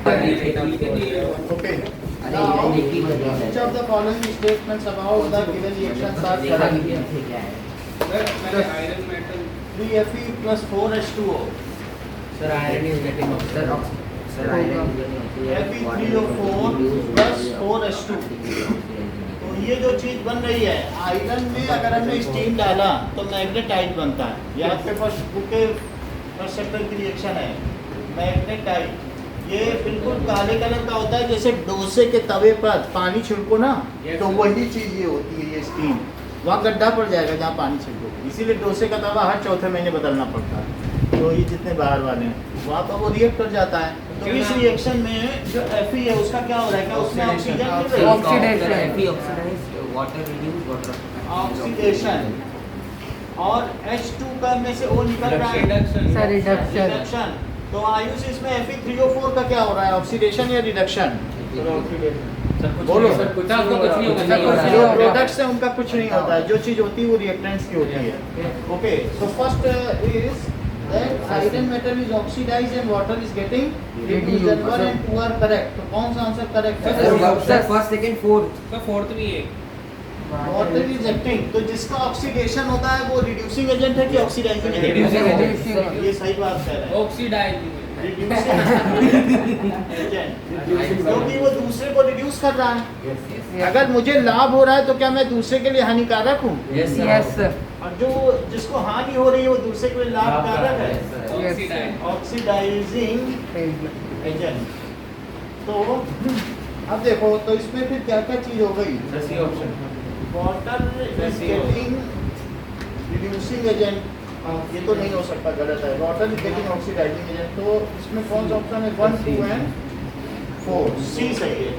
Okay. Now, which of the following statements about the given reactions are correct? Iron metal. 3Fe plus 4H2O. Sir, iron is getting oxidized. Sir, iron is getting oxidized. Fe3O4 plus 4H2. तो ये जो चीज बन रही है, iron में अगर हमने स्टीम डाला तो मैग्नेटाइट बनता है। यहाँ पे फर्स्ट बुक के फर्स्ट चैप्टर की रिएक्शन है मैग्नेटाइट। ये बिल्कुल काले कलर का होता है, जैसे डोसे के तवे पर पानी छिड़को ना, तो वही चीज ये होती है, ये स्टीम। वहाँ गड्ढा पड़ जाएगा जहाँ पानी छिड़को, इसीलिए डोसे का तवा हर चौथे महीने बदलना पड़ता है। तो ये जितने बाहर वाले हैं वहाँ पर वो रिएक्ट कर जाता है। तो इस रिएक्शन में जो Fe है उसका क्या हो रहा है, क्या उसमें ऑक्सीजन ऑक्सीडेशन और H2 का में से O निकल रहा है रिडक्शन। तो आयुष इसमें Fe3O4 का क्या हो रहा है, ऑक्सीडेशन या रिडक्शन? बोलो। सर कुछ नहीं होगा। जो प्रोडक्ट्स हैं उनका कुछ नहीं होता है, जो चीज होती है वो रिएक्टेंट्स की होती है। Okay, so first is that iron metal is oxidized and water is getting reduced, and 1 and 2 are correct. तो कौन सा आंसर करेक्ट है? Sir, first, second, fourth. Sir fourth भी है। वाटर इज एक्टिंग, तो जिसका ऑक्सीडेशन होता है वो रिड्यूसिंग एजेंट है कि ऑक्सीडाइजिंग एजेंट? Reducing. ये सही बात कह रहे हैं, ऑक्सीडाइजिंग। रिड्यूसिंग एजेंट, क्योंकि वो दूसरे को रिड्यूस कर रहा है। अगर मुझे लाभ हो रहा है तो क्या मैं दूसरे के लिए हानिकारक हूँ? Yes, sir. और जो जिसको हानि हो रही है वो दूसरे के लिए लाभकारक है, ऑक्सीडाइजिंग एजेंट। तो अब देखो, तो इसमें फिर क्या क्या चीज हो गई? Water is getting reducing agent, ये तो नहीं हो सकता, गलत है। Water is getting oxidising agent, तो इसमें कौन सा ऑप्शन है? 1, 2 एंड 4, सी सही है।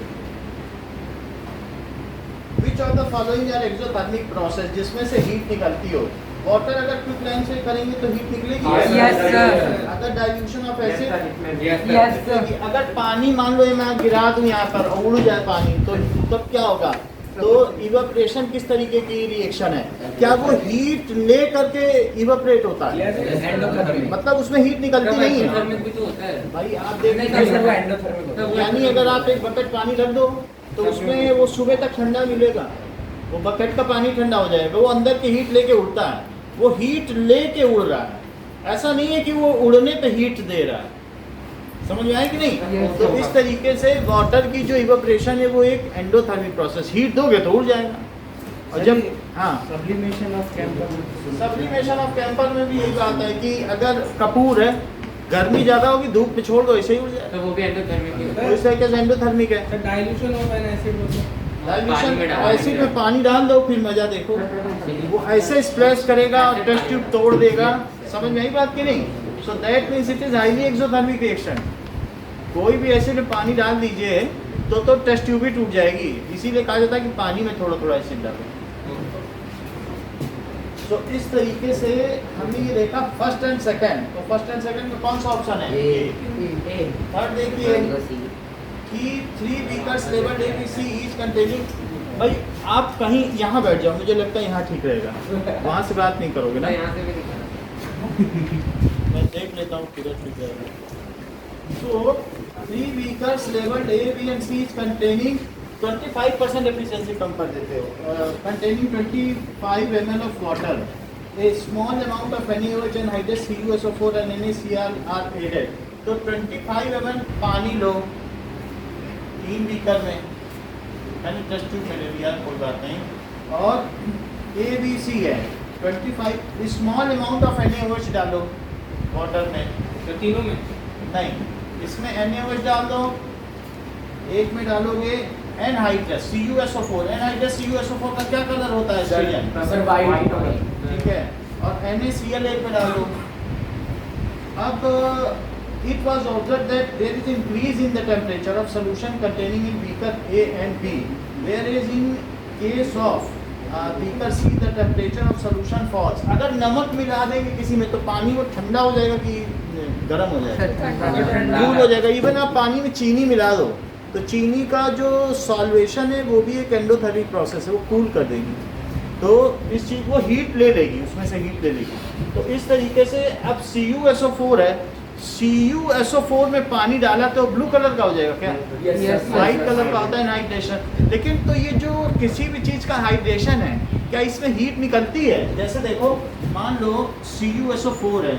Which of the following are exothermic process, जिसमें से हीट निकलती हो? वाटर अगर क्विक लाइन से करेंगे तो हीट निकलेगी? Yes, sir. अगर dilution of acid, Yes, sir. अगर पानी मान लो ये मैं गिरा दूं यहाँ पर और उड़ जाए पानी, तो तब क्या होगा? तो इवेपोरेशन किस तरीके की रिएक्शन है? क्या वो हीट ले करके इवेपोरेट होता है? मतलब उसमें हीट निकलती नहीं है भाई, आप देखिए। यानी अगर आप एक बकेट पानी रख दो तो उसमें वो सुबह तक ठंडा मिलेगा, वो बकेट का पानी ठंडा हो जाएगा, वो अंदर की हीट लेके उड़ता है, वो हीट लेके उड़ रहा है। ऐसा नहीं है कि वो उड़ने पे हीट दे रहा है, समझ में आया कि नहीं? तो इस तरीके से वाटर की जो इवेपोरेशन है वो एक एंडोथर्मिक प्रोसेस, हीट दोगे तो उड़ जाएगा। और जब सब्लिमेशन ऑफ कैंपर में भी यही बात है कि अगर कपूर है, गर्मी ज्यादा होगी, धूप में छोड़ दो ऐसे ही उड़ जाएगा, तो वो भी एंडोथर्मिक है। तो इस तरीके से एंडोथर्मिक है। Dilution of N acid dilution acid में पानी डाल दो, फिर मजा देखो, वो ऐसे स्प्लैश करेगा और टेस्ट ट्यूब तोड़ देगा। समझ में आई बात की नहीं? So that means it is highly exothermic reaction. कोई भी एसिड में पानी डाल दीजिए तो टेस्ट ट्यूब भी टूट जाएगी, इसीलिए कहा जाता है कि पानी में थोड़ा थोड़ा एसिड डालो। तो इस तरीके से हमने ये देखा फर्स्ट एंड सेकंड। तो फर्स्ट एंड सेकंड में कौन सा ऑप्शन है? ए। थर्ड देखिए कि 3 beakers labelled ABC each containing. भाई आप कहीं यहाँ बैठ जाओ, मुझे लगता है यहाँ ठीक रहेगा, वहाँ से बात नहीं करोगे ना? मैं देख लेता हूँ किधर ठीक रहेगा। तो 3 beakers labelled A, B and C each containing 25% efficiency कम कर देते हो, containing 25 ml of water, a small amount of NaOH and hydrous CuSO4 and NaCl are added. तो 25 ml पानी लो 3 बीकर में, मैंने टेस्ट ट्यूब में ले लिया, कोई बात नहीं। और ABC है 25, स्मॉल अमाउंट ऑफ NaOH डालो वाटर में, तो तीनों में नहीं, इसमें NaOH डाल दो, एक में डालोगे एनहाइड्रस CuSO4। एनहाइड्रस CuSO4 का क्या कलर होता है? ठीक है, और NaCl एक में डालो। अब it was observed that there is increase in the temperature of solution containing in beaker A and B, whereas in case of beaker C the temperature of solution falls। अगर नमक मिला देंगे किसी में तो पानी वो ठंडा हो जाएगा कि गर्म हो जाएगा? कूल हो जाएगा। इवन आप पानी में चीनी मिला दो तो चीनी का जो सॉल्वेशन है वो भी एक एंडोथर्मिक प्रोसेस है, वो कूल कर देगी, तो इस चीज़ वो हीट ले लेगी, उसमें से हीट ले लेगी। तो इस तरीके से अब CuSO4 है, CuSO4 में पानी डाला तो ब्लू कलर का हो जाएगा क्या? Yes, white sir. कलर का होता है हाइड्रेशन। लेकिन तो ये जो किसी भी चीज़ का हाइड्रेशन है, क्या इसमें हीट निकलती है? जैसे देखो, मान लो CuSO4 है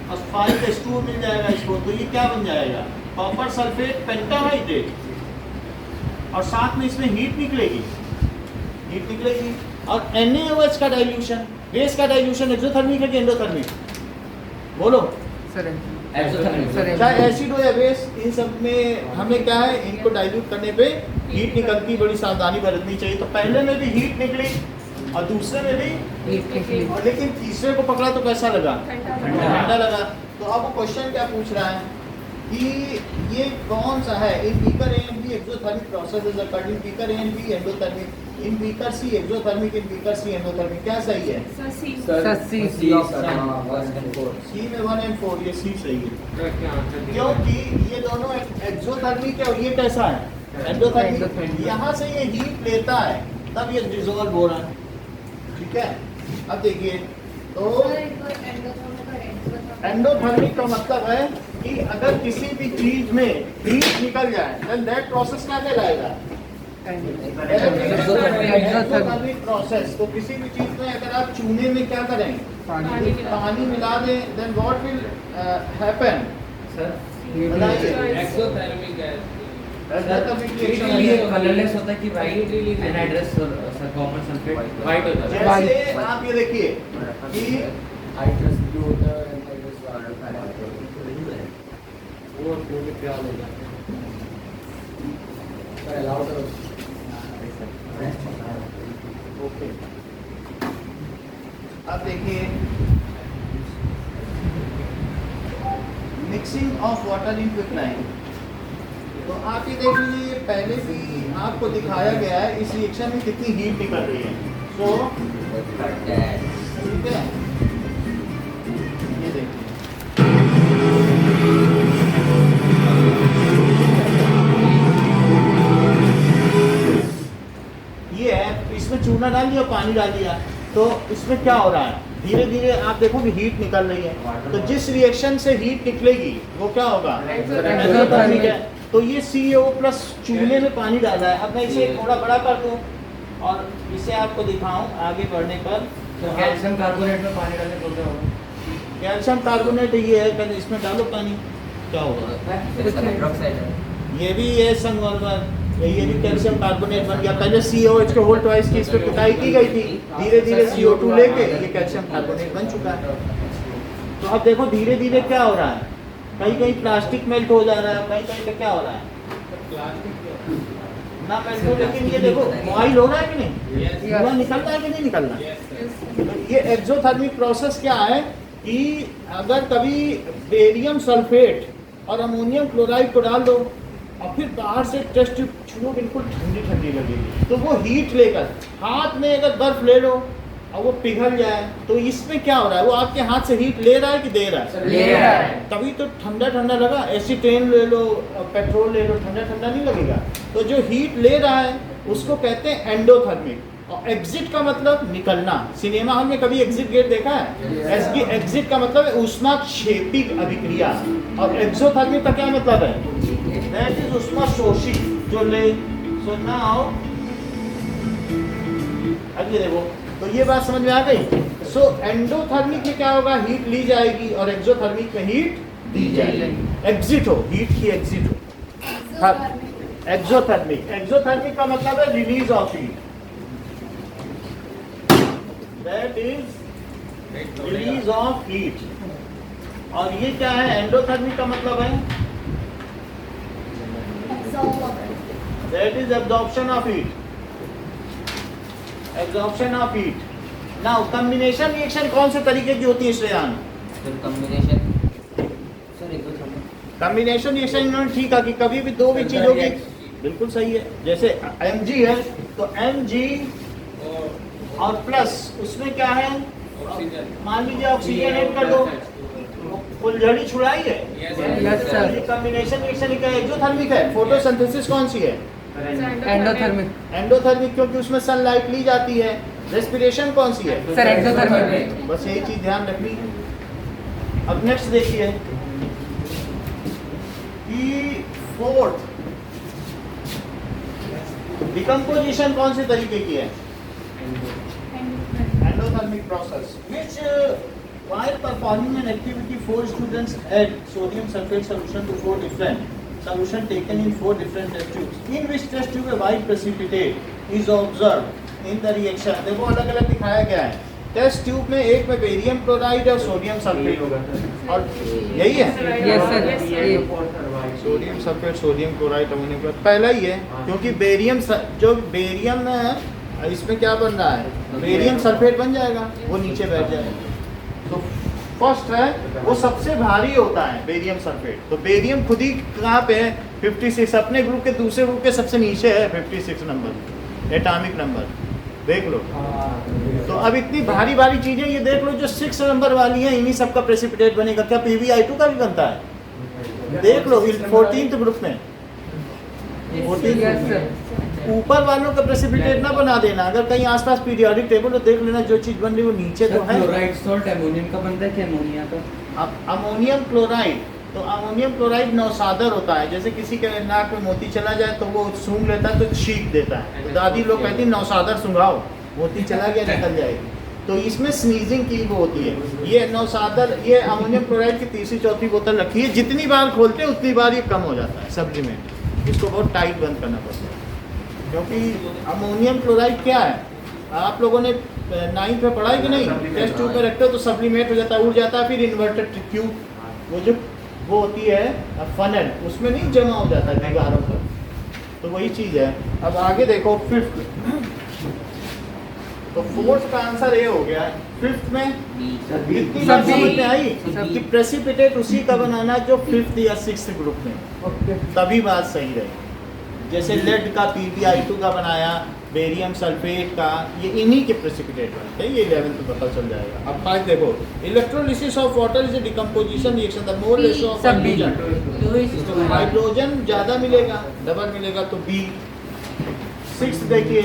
और 5H2O मिल जाएगा इसको, तो ये क्या बन जाएगा? कॉपर सल्फेट पेंटाहाइड्रेट, और साथ में इसमें हीट निकलेगी। और NaOH का डाइल्यूशन, बेस का डाइल्यूशन एक्सोथर्मिक है कि एंडोथर्मिक? बोलो। सर चाहे एसिड हो या बेस, इन सब में हमें क्या है, इनको डाइल्यूट करने पे हीट निकलती, बड़ी सावधानी बरतनी चाहिए। तो पहले में भी हीट निकली और दूसरे में भी, और लेकिन तीसरे को पकड़ा तो कैसा लगा? ठंडा लगा। तो अब वो क्वेश्चन क्या पूछ रहा है कि ये कौन सा है? इन beaker A and B exothermic process is occurred, in beaker A and B endothermic, in beaker C exothermic, in beaker C endothermic. क्या सही है? C में 1 and 4, ये C सही है, क्योंकि ये दोनों एक्सोथर्मिक है और ये कैसा है? एंडोथर्मिक। यहाँ से ये हीट लेता है तब ये डिसॉल्व हो रहा है, ठीक है। अब देखिए, तो एंडोथर्मिक का मतलब है कि अगर किसी भी चीज में हीट निकल जाए, देन दैट प्रोसेस क्या कहलाएगा? Exothermic process. तो किसी भी चीज में अगर आप चूने में क्या करें? पानी मिला दें, then what will happen? Exothermic है। ये कलरलेस होता है कि white anhydrous copper sulphate white होता है। जैसे आप ये देखिए कि हाइड्रस ब्लू होता है, एनहाइड्रस वो ब्लू क्या होगा? सर अलाउ करो। ओके, अब देखिए, मिक्सिंग ऑफ वाटर इन क्विकलाइन। तो आप ये देख लीजिए, ये पहले भी आपको दिखाया गया है इस रिएक्शन में कितनी हीट निकल रही है। तो ठीक है, ये देखिए, ये है, इसमें चूना डाल दिया, पानी डाल दिया, तो इसमें क्या हो रहा है? धीरे धीरे आप देखोगे हीट निकल रही है। तो जिस रिएक्शन से हीट निकलेगी वो क्या होगा? एक्सोथर्मिक है। तो ये CO प्लस चूने में पानी डाला है। अब मैं इसे थोड़ा बड़ा कर दूं और इसे आपको दिखाऊं आगे बढ़ने पर। तो कैल्शियम कार्बोनेट में पानी डालने को क्या होगा? कैल्शियम कार्बोनेट ये है, पहले इसमें डालो पानी, क्या होगा? ये भी है संगमरमर, ये भी कैल्शियम कार्बोनेट बन गया। पहले COH के होल ट्वाइस की इस पे पिटाई की गई थी, धीरे धीरे CO2 लेके ये कैल्शियम कार्बोनेट बन चुका है। तो अब देखो धीरे धीरे क्या हो रहा है, कहीं कहीं प्लास्टिक मेल्ट हो जा रहा है, कहीं कहीं पे क्या हो रहा है ना मेल्ट हो, लेकिन ये देखो बॉइल हो रहा है कि नहीं, धुआं निकल रहा है कि नहीं निकल रहा है। तो ये एक्सोथर्मिक प्रोसेस क्या है कि अगर कभी बेरियम सल्फेट और अमोनियम क्लोराइड को डाल दो और फिर बाहर से टेस्ट ट्यूब छुओ, बिल्कुल ठंडी ठंडी लगेगी, तो वो हीट लेकर हाथ में अगर बर्फ ले लो और वो पिघल जाए, तो इसमें क्या हो रहा है? वो आपके हाथ से हीट ले रहा है कि दे रहा है? ले रहा है। तभी तो ठंडा ठंडा लगा। एसीटेन ले लो, पेट्रोल ले लो, ठंडा ठंडा नहीं लगेगा। तो जो हीट ले रहा है उसको कहते हैं एंडोथर्मिक। और एग्जिट का मतलब निकलना। सिनेमा हॉल में कभी एग्जिट गेट देखा है? एग्जिट का मतलब है ऊष्माक्षेपिक अभिक्रिया, और एक्सोथर्मिक का क्या मतलब है? दैट इज ऊष्माशोषी जो ले। सो नाउ अब ये देखो, तो ये बात समझ में आ गई। सो एंडोथर्मिक में क्या होगा? हीट ली जाएगी, और एक्सोथर्मिक में हीट दी जाएगी। एग्जिट हो, हीट की एग्जिट हो। एक्सोथर्मिक, एक्सोथर्मिक का मतलब है release of heat, that is release of heat. और ये क्या है? एंडोथर्मिक का मतलब है that is absorption of heat, absorption of heat. Now combination reaction कौन से तरीके की होती है श्रेयान? कॉम्बिनेशन रिएक्शन इन्होंने ठीक है कि कभी भी दो भी चीजों की, बिल्कुल सही है। जैसे Mg है तो Mg और प्लस उसमें क्या है? मान लीजिए ऑक्सीजन ऐड कर दो, फुलझड़ी छुड़ाई है। ये कॉम्बिनेशन रिएक्शन क्या है? एक्सोथर्मिक है। फोटोसिंथेसिस कौन सी है? एंडोथर्मिक। एंडोथर्मिक क्योंकि उसमें सनलाइट ली जाती है। रेस्पिरेशन कौन सी है? Sir exothermic. बस यही चीज ध्यान रखनी है। अब नेक्स्ट देखिए कि फोर्थ डिकम्पोजिशन कौन से तरीके की है? Endothermic process which while performing an activity 4 students add sodium sulfate solution to 4 different solution taken in 4 different test tubes in which test tube a white precipitate is observed in the reaction. देखो अलग अलग दिखाया गया है test tube में, एक में barium chloride और सोडियम सल्फेट और यही है yes sir sodium sulphate sodium chloride ammonium chloride पहला ही है क्योंकि बेरियम जो बेरियम है इसमें क्या बन रहा है बेरियम सल्फेट बन जाएगा वो नीचे बैठ जाएगा। तो फर्स्ट है वो सबसे भारी होता है बेरियम सल्फेट। तो बेरियम खुद ही कहाँ पे है 56 अपने ग्रुप के दूसरे ग्रुप के सबसे नीचे है 56 नंबर एटॉमिक नंबर देख लो। तो अब इतनी भारी भारी चीजें ये देख लो जो 6 नंबर वाली हैं इन्हीं सबका प्रेसिपिटेट बनेगा। क्या PbI2 का भी बनता है? देख लो 14th ग्रुप में 14th ऊपर वालों का प्रेसिपिटेट ना बना देना। अगर कहीं आसपास पीरियोडिक टेबल तो देख लेना जो चीज बन रही है वो नीचे तो है। क्लोराइड सॉल्ट अमोनियम का बनता है कि अमोनिया का? अब अमोनियम क्लोराइड तो अमोनियम क्लोराइड नौसादर होता है। जैसे किसी के नाक में मोती चला जाए तो वो सूंघ लेता है तो छींक देता है। तो दादी लोग कहती है नौसादर सूंघाओ मोती चला गया निकल जाएगी। तो इसमें स्नीजिंग की वो होती है। ये नौसादर ये अमोनियम क्लोराइड की तीसरी चौथी बोतल रखी है जितनी बार खोलते हैं उतनी बार ये कम हो जाता है सप्लीमेंट। इसको बहुत टाइट बंद करना पड़ता है क्योंकि अमोनियम क्लोराइड क्या है आप लोगों ने 9th में पढ़ा है कि नहीं? टेस्ट ट्यूब में रखते हो तो सप्लीमेंट हो जाता है उड़ जाता है फिर इन्वर्टेड ट्यूब वो जो वो होती है फनल उसमें नहीं जमा हो जाता है दीवारों पर। तो वही चीज़ है। अब आगे देखो 5th तो 4th का आंसर ये हो गया। 5th में इतनी बात समझ में आई कि प्रेसिपिटेट उसी का बनाना जो 5th या 6th ग्रुप में तभी बात सही रही। जैसे लेड का PbI2 का बनाया बेरियम सल्फेट का ये इन्हीं के प्रेसिपिटेट बनते हैं। ये 11th में पता चल जाएगा। अब 5 देखो electrolysis of water is a decomposition reaction the more ratio of hydrogen ज़्यादा मिलेगा डबल मिलेगा तो B। 6th देखिए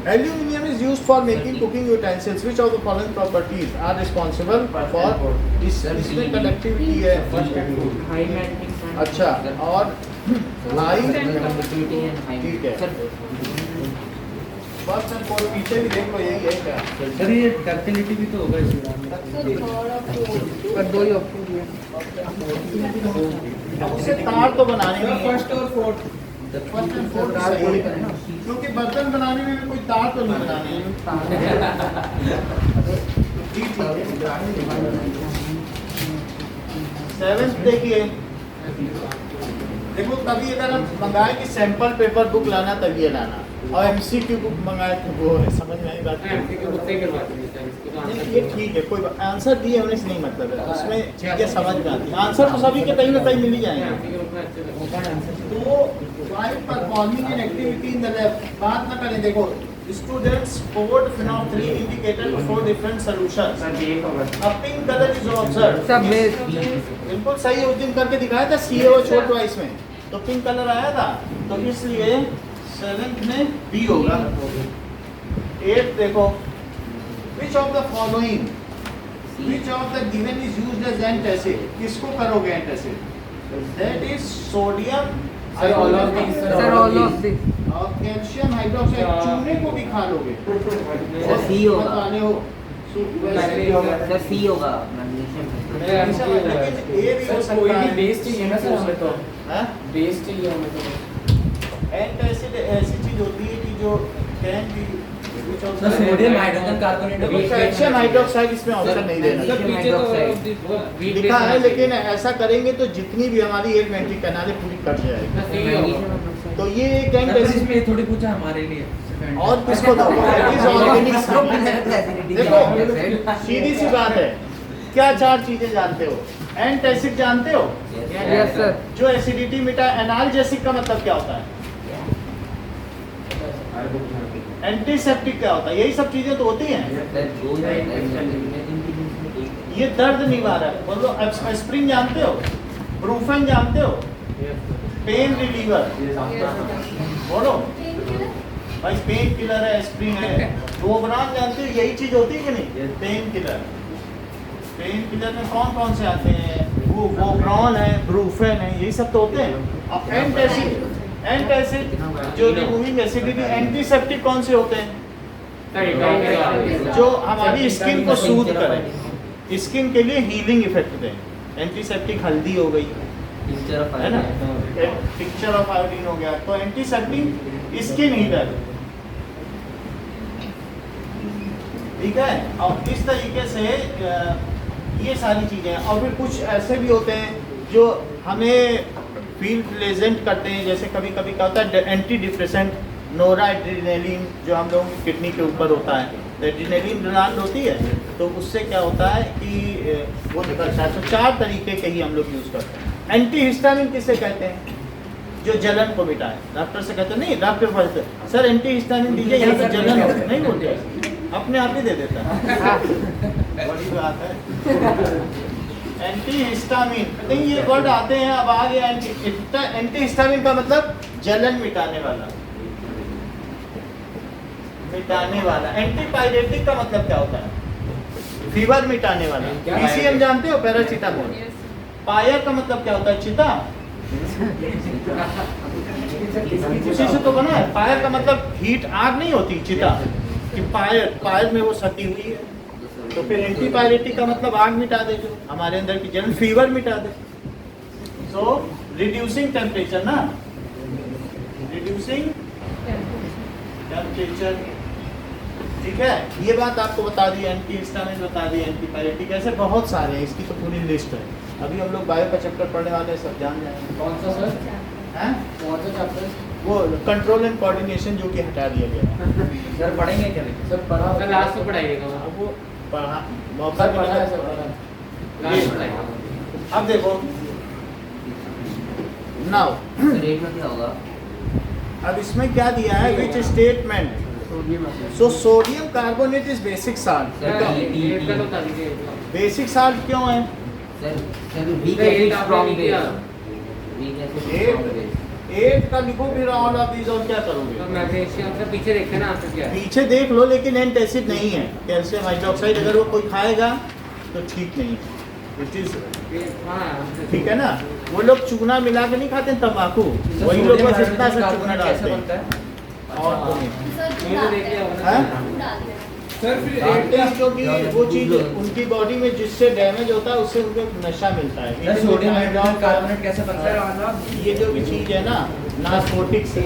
Aluminium is used for making cooking utensils. Which of the following properties are responsible for इसमें conductivity है अच्छा और high ठीक है फर्स्ट एंड फोर्थ पीछे भी देख लो यही है क्या? सर ये डक्टिलिटी भी तो होगा इसमें। पर दो ही ऑप्शन दिए अब उसे तार तो बनाने नहीं है फर्स्ट और फोर्थ फर्स्ट एंड फोर्थ क्योंकि बर्तन बनाने में भी कोई तार तो नहीं बनाने हैं। ठीक है 7th देखिए देखो कभी अगर हम मंगाए कि सैंपल पेपर बुक लाना तभी ये लाना और MCQ बुक मंगाए तो वो है समझ में आई बात? ये ठीक है कोई आंसर दिए होने से नहीं मतलब है उसमें चीजें समझ में आती है। आंसर तो सभी के कहीं ना कहीं मिल ही जाएंगे। तो while performing an activity in the lab बात ना करें देखो students poured phenol-3 indicator to 4 different solutions. A pink color is observed. सब में बिल्कुल सही उस दिन करके दिखाया था CaO छोड़ दो इसमें तो पिंक कलर आया था तो इसलिए 7th में B होगा। 8th देखो which of the following which of the given is used as antacid किसको करोगे antacid? That is sodium sir all of this और कैल्शियम हाइड्रोक्साइड चूने को भी खा लोगे सर C होगा बताने हो सर C होगा कोई भी बेस चाहिए ना सर हमें तो हाँ? बेस चाहिए हमें तो एंटासिड ऐसी चीज होती है कि जो can be sir sodium hydrogen carbonate calcium hydroxide इसमें ऑप्शन नहीं देना सर पीछे तो लिखा है लेकिन ऐसा करेंगे तो जितनी भी हमारी एलिमेंट्री कैनाल पूरी कट जाएगी। तो ये एक एंटासिड इसमें थोड़ी पूछा हमारे लिए और किसको दो ऑर्गेनिक देखो सीधी सी बात है क्या 4 चीजें जानते हो? एंटासिड जानते हो यस सर जो एसिडिटी मिटा एनाल्जेसिक का मतलब क्या होता है? एंटीसेप्टिक क्या होता है? यही सब चीजें तो होती हैं। ये दर्द निवारक बोलो एस्प्रिन जानते हो? ब्रूफेन जानते हो? पेन रिलीवर बोलो भाई पेन किलर है एस्प्रिन है। रोबरान जानते हो? यही चीज होती है कि नहीं? पेन किलर पेन किलर में कौन कौन से आते हैं? वो वोब्रॉन है, ब्रूफेन है, यही सब तो होते हैं। अब एंटासिड जो रिमूविंग एसिडिटी, एंटीसेप्टिक कौन से होते हैं? जो हमारी स्किन को सूद करें, स्किन के लिए हीलिंग इफेक्ट दें। एंटीसेप्टिक हल्दी हो गई, है ना, पिक्चर ऑफ आयोडीन हो गया, तो एंटीसेप्टिक स्किन हीलर, ठीक है। और इस तरीके से ये सारी चीज़ें हैं। और फिर कुछ ऐसे भी होते हैं जो हमें फील प्लेजेंट करते हैं, जैसे कभी कभी क्या होता है एंटी डिप्रेसेंट, नोराड्रेनालिन जो हम लोगों की किडनी के ऊपर होता है, एड्रेनालिन ग्लैंड होती है, तो उससे क्या होता है कि वो निकलता है। तो 4 तरीके के ही हम लोग यूज़ करते हैं। एंटी हिस्टामिन किसे कहते हैं? जो जलन को मिटाए। डॉक्टर से कहते नहीं, डॉक्टर बोलते सर एंटी हिस्टामिन दीजिए, यहाँ पे जलन हो, नहीं बोलते, अपने आप ही दे देता है। बड़ी बात है। एंटी हिस्टामिन नहीं, ये वर्ड आते हैं, अब आ गया एंटी हिस्टामिन का मतलब जलन मिटाने वाला, एंटीपायरेटिक का मतलब क्या होता है? फीवर मिटाने वाला। पीसीएम जानते हो, पैरासीटामोल। पाया का मतलब क्या होता है? चिता। उसी से तो बना है। पायर का मतलब हीट, आग नहीं होती, चिता कि पायर में वो सती हुई है। तो फिर एंटीपायरेटिक का मतलब आग मिटा दे, जो हमारे अंदर की जलन, फीवर मिटा दे। सो रिड्यूसिंग टेम्परेचर ना, रिड्यूसिंग टेम्परेचर, ठीक है। ये बात आपको बता दी, एंटी हिस्टामिन बता दी, एंटीपायरेटिक, ऐसे बहुत सारे हैं, इसकी तो पूरी लिस्ट है। अभी हम लोग बायो का चैप्टर पढ़ने वाले हैं, सब जान जाएंगे। कौन सा सर? हैं? कौन सा चैप्टर? वो कंट्रोल एंड कोऑर्डिनेशन जो कि हटा दिया गया। सर पढ़ेंगे क्या? सर पढ़ा, सर लास्ट में पढ़ाइएगा वो। अब वो पढ़ा, मौका सर पढ़ा है, सर मिला। पढ़ा, लास्ट में पढ़ाइएगा। अब देखो नाउ, रेट में क्या होगा? अब इसमें क्या दिया है, which statement. So sodium carbonate is basic salt. एक का तो बता दीजिए। बेसिक साल्ट क्यों है? सर वीक सर, एसिड एक आपने स्ट्रॉन्ग लिख दिया। Base, weak acid strong base. 8 का लिखो, फिर ऑल ऑफ दीज, और क्या तो करोगे? मैग्नीशियम से पीछे देखते हैं ना आपका क्या है। पीछे देख लो, लेकिन एंटासिड नहीं है, कैल्शियम हाइड्रोक्साइड। अगर वो कोई खाएगा तो ठीक नहीं है, इट इज, हाँ, ठीक है ना। वो लोग चूना मिला के नहीं खाते तंबाकू, वही लोग बस इतना सा चूना डालते हैं, और तो नहीं। ये तो देख लिया होगा हैं? ना। सर फिर डालते हैं क्योंकि वो चीज उनकी बॉडी में जिससे डैमेज होता है, उससे उनको एक नशा मिलता है। सर सोडियम हाइड्रोजन कार्बोनेट कैसे बनता है? ये जो भी चीज है ना, नार्कोटिक्स है,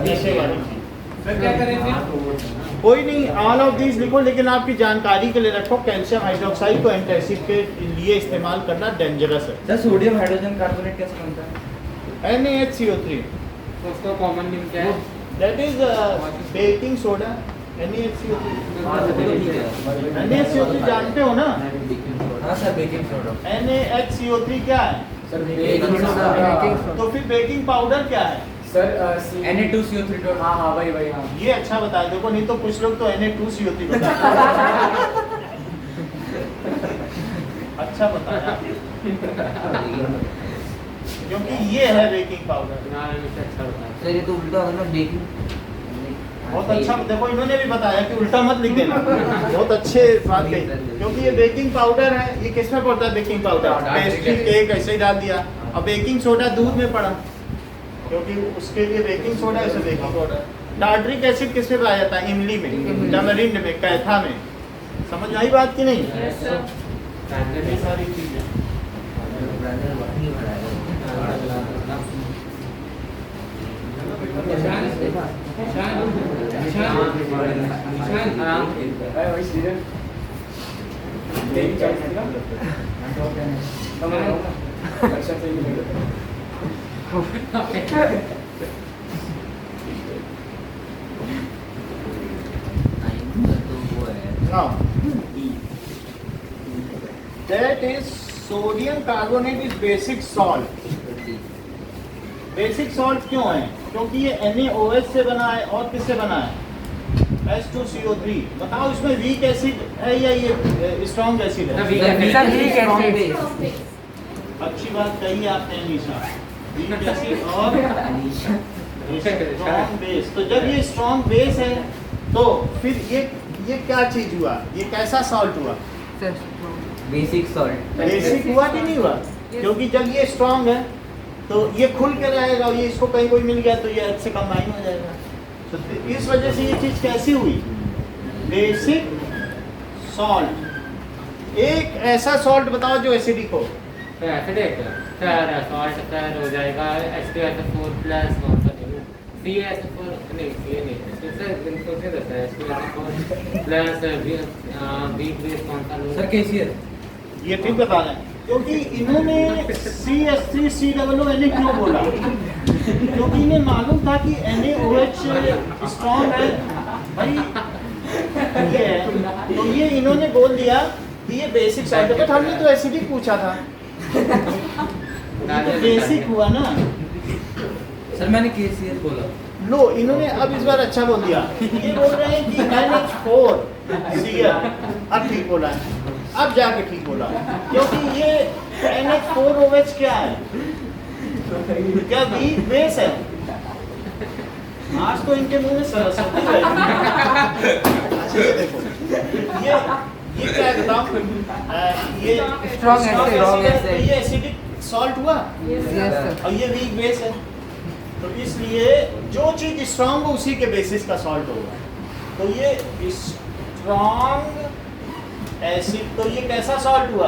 नशे वाली चीज। सर क्या करें फिर? कोई नहीं, ऑल ऑफ दीज लिखो, लेकिन आपकी जानकारी के लिए रखो, कैल्शियम हाइड्रोक्साइड को एंटासिड के लिए इस्तेमाल करना डेंजरस है। सर सोडियम हाइड्रोजन कार्बोनेट कैसे बनता है? NaHCO3, तो उसका कॉमन नेम क्या है? That is baking soda. NaHCO3, हाँ तो ठीक है। NaHCO3 जानते हो ना? हाँ सर बेकिंग सोडा। NaHCO3 क्या है? Sir baking soda. तो फिर बेकिंग पाउडर क्या है? Sir Na2CO3 dot. हाँ हाँ वही वही हाँ। ये अच्छा बताया, देखो नहीं तो कुछ लोग तो Na2CO3 बताते। अच्छा बताया, क्योंकि ये है बेकिंग पाउडर। ना मुझे अच्छा बताया। सर ये तो उल्टा होगा ना, बेकिंग। बहुत अच्छा, देखो इन्होंने भी बताया कि उल्टा मत लिख देना। बहुत अच्छे बात कही, क्योंकि ये बेकिंग पाउडर है। ये किस में पड़ता है बेकिंग पाउडर? पेस्ट्री, केक, ऐसे ही डाल दिया। अब बेकिंग सोडा दूध में पड़ा, क्योंकि उसके लिए बेकिंग सोडा, ऐसे बेकिंग पाउडर। टार्ट्रिक एसिड किस में पाया जाता है? इमली में, टमरिंड में, कैथा में। समझ आई बात की नहीं? ये सारी चीजें। ब्रांडर वही Now, that is sodium carbonate is basic salt. Basic salt क्यों है? क्योंकि ये NaOH से बना है, और किससे बना है? H2CO3। बताओ इसमें वीक एसिड है या ये स्ट्रॉन्ग एसिड है? अच्छी बात कही आपने अनीशा, वीक एसिड और स्ट्रॉन्ग बेस। तो जब ये स्ट्रॉन्ग बेस है तो फिर ये क्या चीज हुआ? ये कैसा सॉल्ट हुआ? बेसिक सॉल्ट बेसिक हुआ कि नहीं हुआ? क्योंकि जब ये स्ट्रांग है तो ये खुल के रहेगा और ये इसको कहीं कोई मिल गया तो ये H से कंबाइन हो जाएगा। तो इस वजह से ये चीज़ कैसी हुई? Basic salt. एक ऐसा सॉल्ट बताओ जो एसिडिक हो। तो एसिडिक सर सॉल्ट सर हो जाएगा H2SO4 प्लस कौन सा CaSO4 नहीं ये नहीं सर इनको से रहता है H2SO4 प्लस वीक बेस कौन सा लो सर KCl ये ठीक बता रहे हैं क्योंकि इन्होंने CH3COO क्यों बोला? क्योंकि इन्हें मालूम था कि NaOH स्ट्रॉन्ग है भाई, ये है तो ये इन्होंने बोल दिया कि ये बेसिक सॉल्ट है। बट हमने तो एसिडिक पूछा था, तो बेसिक हुआ ना। सर मैंने KCl बोला। लो इन्होंने अब इस बार अच्छा बोल दिया, ये बोल रहे हैं कि NH4Cl। अब ठीक बोला है, अब जाके ठीक बोला, क्योंकि ये NH4OH क्या है? क्या वीक बेस है? आज तो इनके मुंह में सरस्वती है। अच्छा ये देखो, ये क्या है बताओ? ये Strong acid है, ये एसिडिक सॉल्ट हुआ और ये वीक बेस है। तो इसलिए जो चीज स्ट्रांग हो उसी के बेसिस का सॉल्ट होगा। तो ये स्ट्रांग एसिड, तो ये कैसा सॉल्ट हुआ?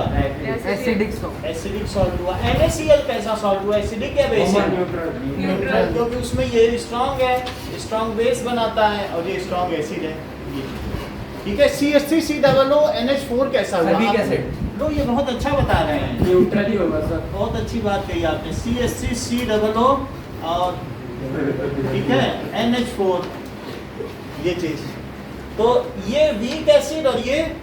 एसिडिक सॉल्ट एसिडिक सॉल्ट हुआ। NaCl कैसा सॉल्ट हुआ? एसिडिक या बेसिक? न्यूट्रल, क्योंकि उसमें ये स्ट्रांग है, स्ट्रांग बेस बनाता है और ये स्ट्रांग एसिड है। ठीक है। CH3COO NH4 कैसा हुआ? Acetic acid। लो ये बहुत अच्छा बता रहे हैं, न्यूट्रल ही होगा सर। बहुत अच्छी बात कही आपने। CH3COO और ठीक है NH4 ये चीज। तो ये वीक एसिड और ये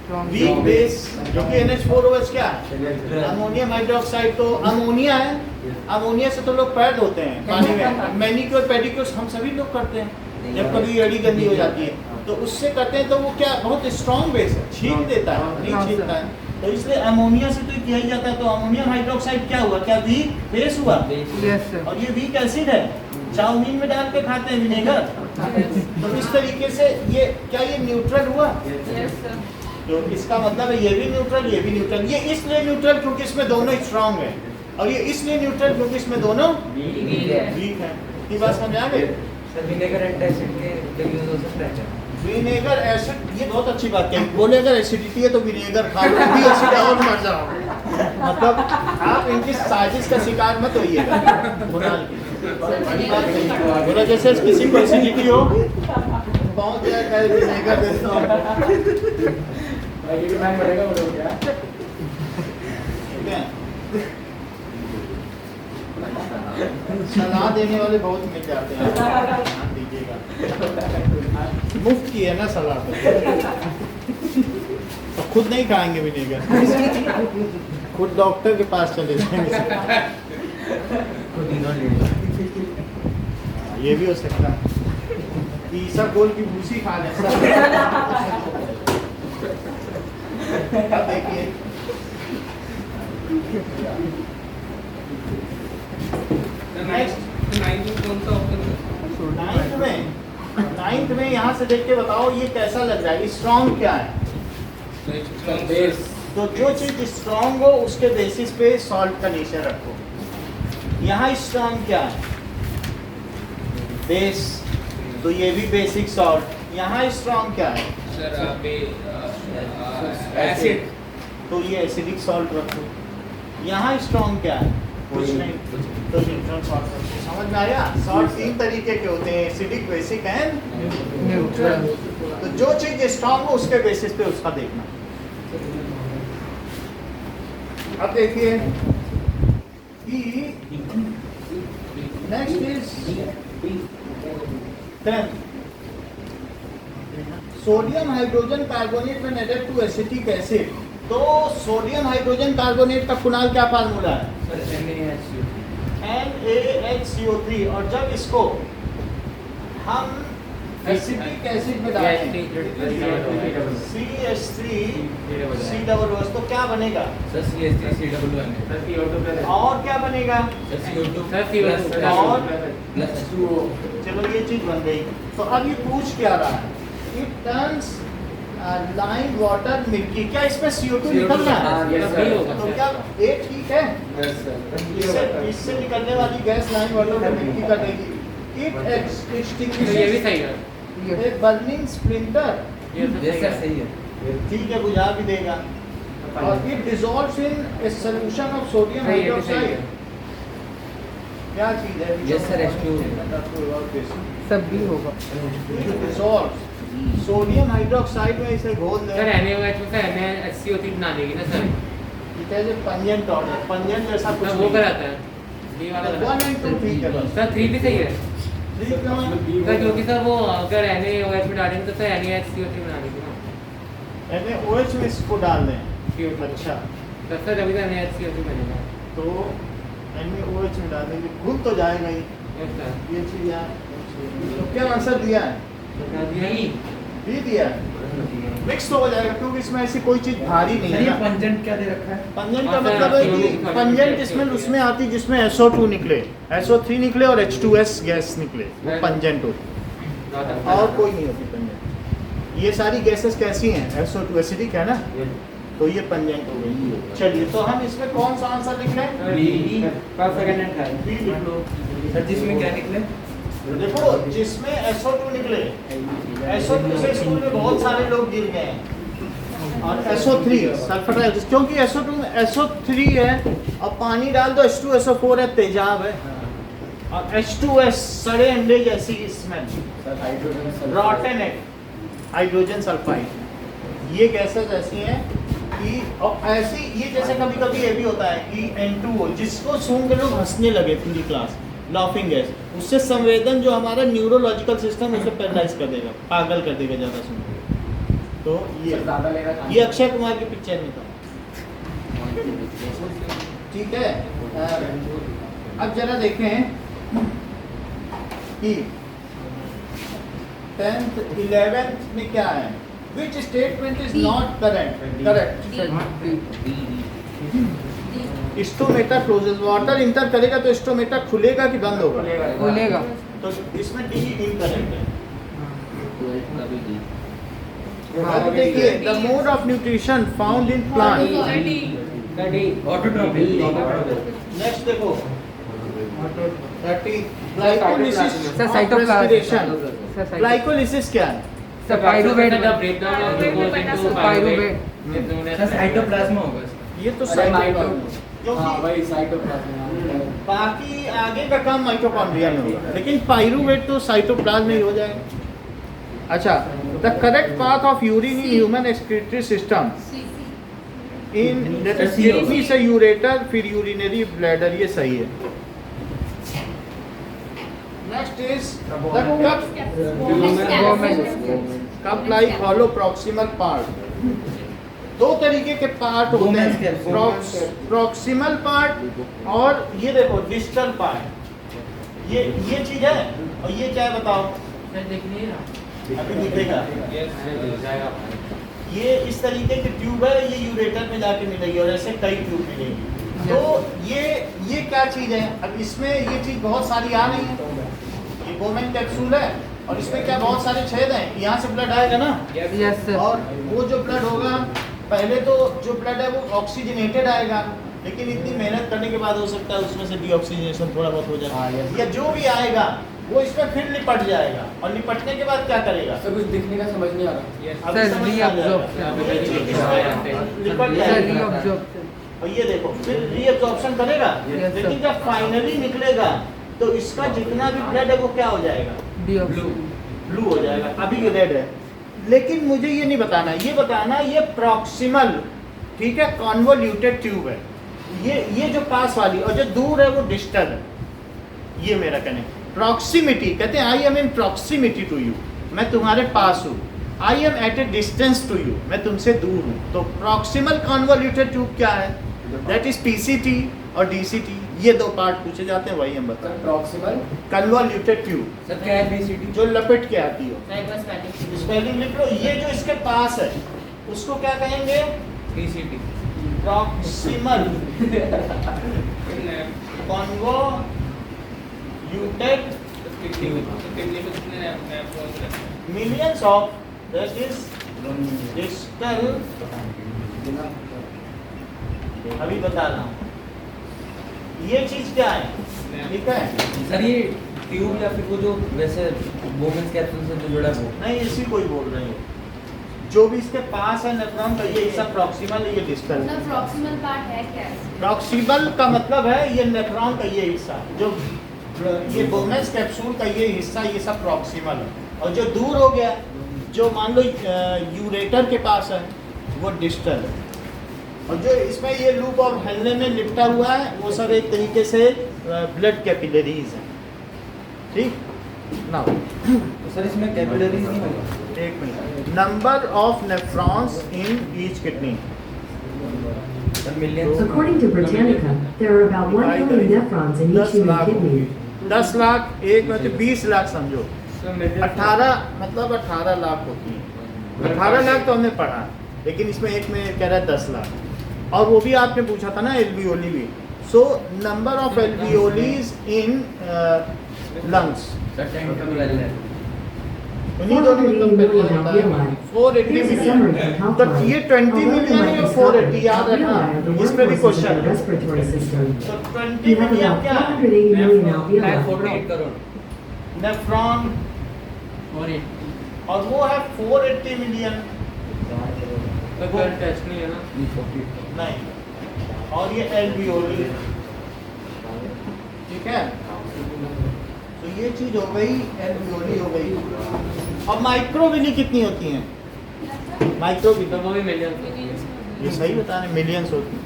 वीक बेस, जो कि NH4OH क्या है? Ammonium hydroxide. तो अमोनिया है, अमोनिया से तो लोग पैर धोते हैं पानी में, मैनिक्योर पेडिक्योर हम सभी लोग करते हैं जब कभी एड़ी गंदी हो जाती है तो उससे करते हैं। तो वो क्या बहुत स्ट्रॉन्ग बेस है, छीन देता है, नहीं छीनता है। तो इसलिए अमोनिया से तो किया ही जाता है। तो अमोनियम हाइड्रोक्साइड क्या हुआ? क्या वीक बेस हुआ? और ये वीक एसिड है, चाउमीन में डाल के खाते हैं विनेगर। तो इस तरीके से ये क्या ये न्यूट्रल हुआ? तो इसका मतलब है ये भी न्यूट्रल, ये भी न्यूट्रल। ये इसलिए न्यूट्रल क्योंकि इसमें दोनों स्ट्रांग है, और ये इसलिए न्यूट्रल क्योंकि इसमें दोनों वीक है। ये बात समझ आ गई? सर विनेगर एंटासिड के यूज हो सकता है क्या? विनेगर एसिड, ये बहुत अच्छी बात है। बोले अगर एसिडिटी है तो विनेगर खा लो, भी एसिड और मर जाओ। मतलब आप इनकी साजिश का शिकार मत होइएगा। बड़ी बात नहीं बोला, जैसे किसी को एसिडिटी हो पहुंच जाए कहे विनेगर देता हूँ। सलाह देने वाले बहुत मिल जाते हैं, ध्यान दीजिएगा। मुफ्त की है ना सलाह, तो खुद नहीं खाएंगे विनेगर, खुद डॉक्टर के पास चले जाएंगे। ये भी हो सकता है, ईसाकोल की भूसी खा ले। देखिए नाइन्थ में यहाँ से देख के बताओ ये कैसा लग रहा है? स्ट्रॉन्ग क्या है? तो जो चीज स्ट्रॉन्ग हो उसके बेसिस पे सॉल्ट का नेचर रखो। यहाँ स्ट्रॉन्ग क्या है? बेस, तो ये भी बेसिक सॉल्ट। यहाँ स्ट्रॉन्ग क्या है? एसिड, तो ये एसिडिक सॉल्ट रखो। यहाँ स्ट्रॉन्ग क्या है? कुछ नहीं, तो न्यूट्रल सॉल्ट रखो। समझ में आया? सॉल्ट तीन तरीके के होते हैं, एसिडिक, बेसिक एंड न्यूट्रल। तो जो चीज स्ट्रॉन्ग हो उसके बेसिस पे उसका देखना। अब देखिए कि next is 10 sodium hydrogen carbonate में एडेड टू एसिटिक एसिड। तो सोडियम हाइड्रोजन कार्बोनेट का कुणाल क्या फार्मूला है? NaHCO3। और जब इसको हम एसिटिक एसिड में डालेंगे CH3COO तो क्या बनेगा? और क्या बनेगा? और चलो ये चीज बन गई। तो अब ये पूछ क्या रहा है? It turns lime water milky, क्या इसमें CO2 निकल रहा है? yes, sir. तो क्या ये ठीक है? इससे निकलने वाली गैस लाइम वाटर में मिल्की कर देगी। इट तो ये भी एक्सटिंग्विशेस सही है। ए बर्निंग स्प्लिंटर, ये तो यस सही सर है। सही है। ठीक है, बुझा भी देगा। और it dissolves in A solution of sodium सही है, ये भी सही हाइड्रोक्साइड, है। क्या चीज है? Yes, sir, H2O। सब भी होगा। It dissolves सोडियम हाइड्रोक्साइड में इसे घोल सर दे। NaOH में सर NaHCO3 बना देगी ना sir. It has a pungent order, pungent जैसा कुछ सर वो कराता है। ये वाला कराता 1 and 2 ठीक है है। बस। सर 3 भी सही है। ठीक क्यों है? सर क्योंकि सर वो अगर NaOH में डालेंगे तो सर NaHCO3 बना देगी ना। NaOH में इसको डाल दें। CO2। अच्छा, तो सर जब इधर NaHCO3 बनेगा। तो NaOH में डाल देंगे, घुल तो जाएगा ही यस सर। ये चीज यार। तो क्या आंसर दिया है? नहीं। भी दिया है। मिक्स तो हो जाएगा क्योंकि इसमें ऐसी कोई चीज भारी नहीं सर है ये ना। पंजेंट क्या दे रखा है? पंजेंट का हाँ, सर, मतलब है कि CO2 पंजेंट इसमें उसमें आती जिसमें SO2 निकले, SO3 निकले और H2S गैस निकले, वो पंजेंट होती, और कोई नहीं होती पंजेंट। ये सारी गैसेस कैसी हैं? SO2 एसिडिक है ना, तो ये पंजेंट हो गई। चलिए, तो हम इसमें कौन सा आंसर लिख लें? First second and third. B लिख लो। सर जिसमें क्या निकले? देखो, जिसमें SO2 निकले, SO2 से स्कूल में बहुत सारे लोग गिर गए हैं, और SO3 सल्फर डाइऑक्साइड, क्योंकि SO2 में SO3 है और पानी डाल दो H2SO4 है, तेजाब है, और H2S सड़े अंडे जैसी स्मेल, रॉटन है, हाइड्रोजन सल्फाइड। ये गैसेस ऐसी हैं कि, और ऐसी ये जैसे कभी कभी ये भी होता है कि N2O, जिसको सुन के लोग हंसने लगे पूरी क्लास, लाफिंग गैस, उससे संवेदन जो हमारा न्यूरोलॉजिकल सिस्टम उसे पैरालाइज कर देगा, पागल कर देगा ज़्यादा सुन के। तो ये अक्षय कुमार की पिक्चर में था, ठीक है। अब जरा देखें कि 10th 11th में क्या है। Which statement is not correct? Stomata closes, water enter करेगा तो स्टोमेटा खुलेगा कि बंद होगा? खुलेगा। तो इसमें डी इनकरेक्ट है। हाँ, अब देखिए, the mode of nutrition found in plant. Autotrophic. Next देखो 30 glycolysis sir, of cytoplasm. Respiration. Sir, cyto- glycolysis क्या है? Sir, pyruvate. The breakdown of glucose into pyruvate. Sir cytoplasm होगा इसका। ये तो साइटोप्लाज्म, क्योंकि बाकी आगे का काम माइटोकॉन्ड्रिया में होगा, लेकिन पाइरूवेट तो साइटोप्लाज्म में ही हो जाएगा। अच्छा, the correct path of urine in human excretory system in kidney से यूरेटर, फिर यूरिनरी ब्लैडर, ये सही है। Next is cup like hollow proximal part. दो तरीके के पार्ट होते Women's हैं, capsule। प्रॉक्सिमल पार्ट और ये देखो डिस्टल पार्ट। ये चीज है, और ये क्या है बताओ? अभी दिखेगा। ये इस तरीके की ट्यूब है, ये यूरेटर में जाके मिलेगी, और ऐसे कई ट्यूब मिलेगी। तो ये क्या चीज है? अब इसमें ये चीज बहुत सारी आ रही है। ये वोमेन कैप्सूल है, और इसमें क्या बहुत सारे छेद हैं, यहाँ से ब्लड आएगा ना, यस सर। और वो जो ब्लड होगा, पहले तो जो ब्लड है वो ऑक्सीजनेटेड आएगा, लेकिन इतनी मेहनत करने के बाद हो सकता है उसमें से डीऑक्सीजनेशन थोड़ा बहुत हो जाए, या जो भी आएगा वो इसमें फिर लिपट जाएगा, और लिपटने के बाद क्या करेगा? सर कुछ दिखने का समझ नहीं आ रहा। अभी सर, समझ में आ जाएगा। reabsorption। ये चीज़ इसमें लिपट सर, जाएगा, रीअब्जॉर्प्शन। और ये देखो फिर रीअब्जॉर्प्शन करेगा, Yes, sir। लेकिन जब फाइनली निकलेगा तो इसका जितना भी ब्लड है वो क्या हो जाएगा? ब्लू हो जाएगा। अभी ये रेड है, लेकिन मुझे ये नहीं बताना, ये बताना ये प्रॉक्सिमल, ठीक है, कॉन्वोल्यूटेड ट्यूब है। ये जो पास वाली, और जो दूर है वो डिस्टल है। ये मेरा कहने, प्रॉक्सिमिटी कहते हैं, I am in proximity to you, मैं तुम्हारे पास हूँ। I am at a distance to you, मैं तुमसे दूर हूँ। तो प्रॉक्सिमल कॉन्वोल्यूटेड ट्यूब क्या है? दैट इज पीसीटी और डीसीटी। ये दो पार्ट पूछे जाते हैं, वही हम बताएं। प्रॉक्सिमल कन्वोल्यूटेड ट्यूब सर क्या है बीसीटी? जो लपेट के आती हो, स्पेलिंग लिख लो। ये जो इसके पास है उसको क्या कहेंगे? BCT. Proximal convoluted, millions of, that is distal अभी बता रहा हूँ, ये चीज क्या है, ठीक है? सर ये ट्यूब या फिर वो जो वैसे वोमेंस कैप्सूल से जो जुड़ा है वो नहीं, इसी को ही बोल रहे हैं। जो भी इसके पास है नेफ्रॉन का, ये हिस्सा प्रॉक्सिमल है, ये डिस्टल है। प्रॉक्सिमल पार्ट है क्या? प्रॉक्सिमल का मतलब है ये नेफ्रॉन का ये हिस्सा, जो ये बोमेंस कैप्सूल का ये हिस्सा, ये सब प्रॉक्सिमल है। और जो दूर हो गया, जो मान लो यूरेटर के पास है, वो डिस्टल है। और जो इसमें ये लूप और हेलने में लिपटा हुआ है, वो सब एक तरीके से ब्लड कैपिलरीज है, ठीक ना? तो सर इसमें कैपिलरीज नहीं होगा? एक minute, number of nephrons in each kidney, sir millions According to Britannica, there are about 1 million nephrons in each 10 human lakh kidney. 10 lakh, एक में तो 20 लाख समझो, 18 मतलब 18 लाख होती है। 18 लाख तो हमने पढ़ा, लेकिन इसमें एक में कह रहा है 10 लाख। और वो भी आपने पूछा था ना एल्वियोली भी। So number of alveolis in lungs, sir 10 to 12 है। उन्हीं दोनों में कंपेयर करता है। 480 Here's a million, summary of health तो laws. ये 20 Although मिलियन the है, life 480 याद alveoli रखना, are the इस पे भी workhorses of क्वेश्चन the है। respiratory system. तो You 20 have मिलियन about क्या है? 480 million alveoli. 48 करोड़। नेफ्रॉन, और वो है 480 मिलियन, तो कोई टेस्ट नहीं है ना? नहीं, और ये एल्वियोली, ठीक है? तो ये चीज हो गई, एल्वियोली हो गई। और माइक्रोविली कितनी होती हैं? माइक्रोविली तो वो भी मिलियन। ये सही बता रहे, मिलियंस होती हैं।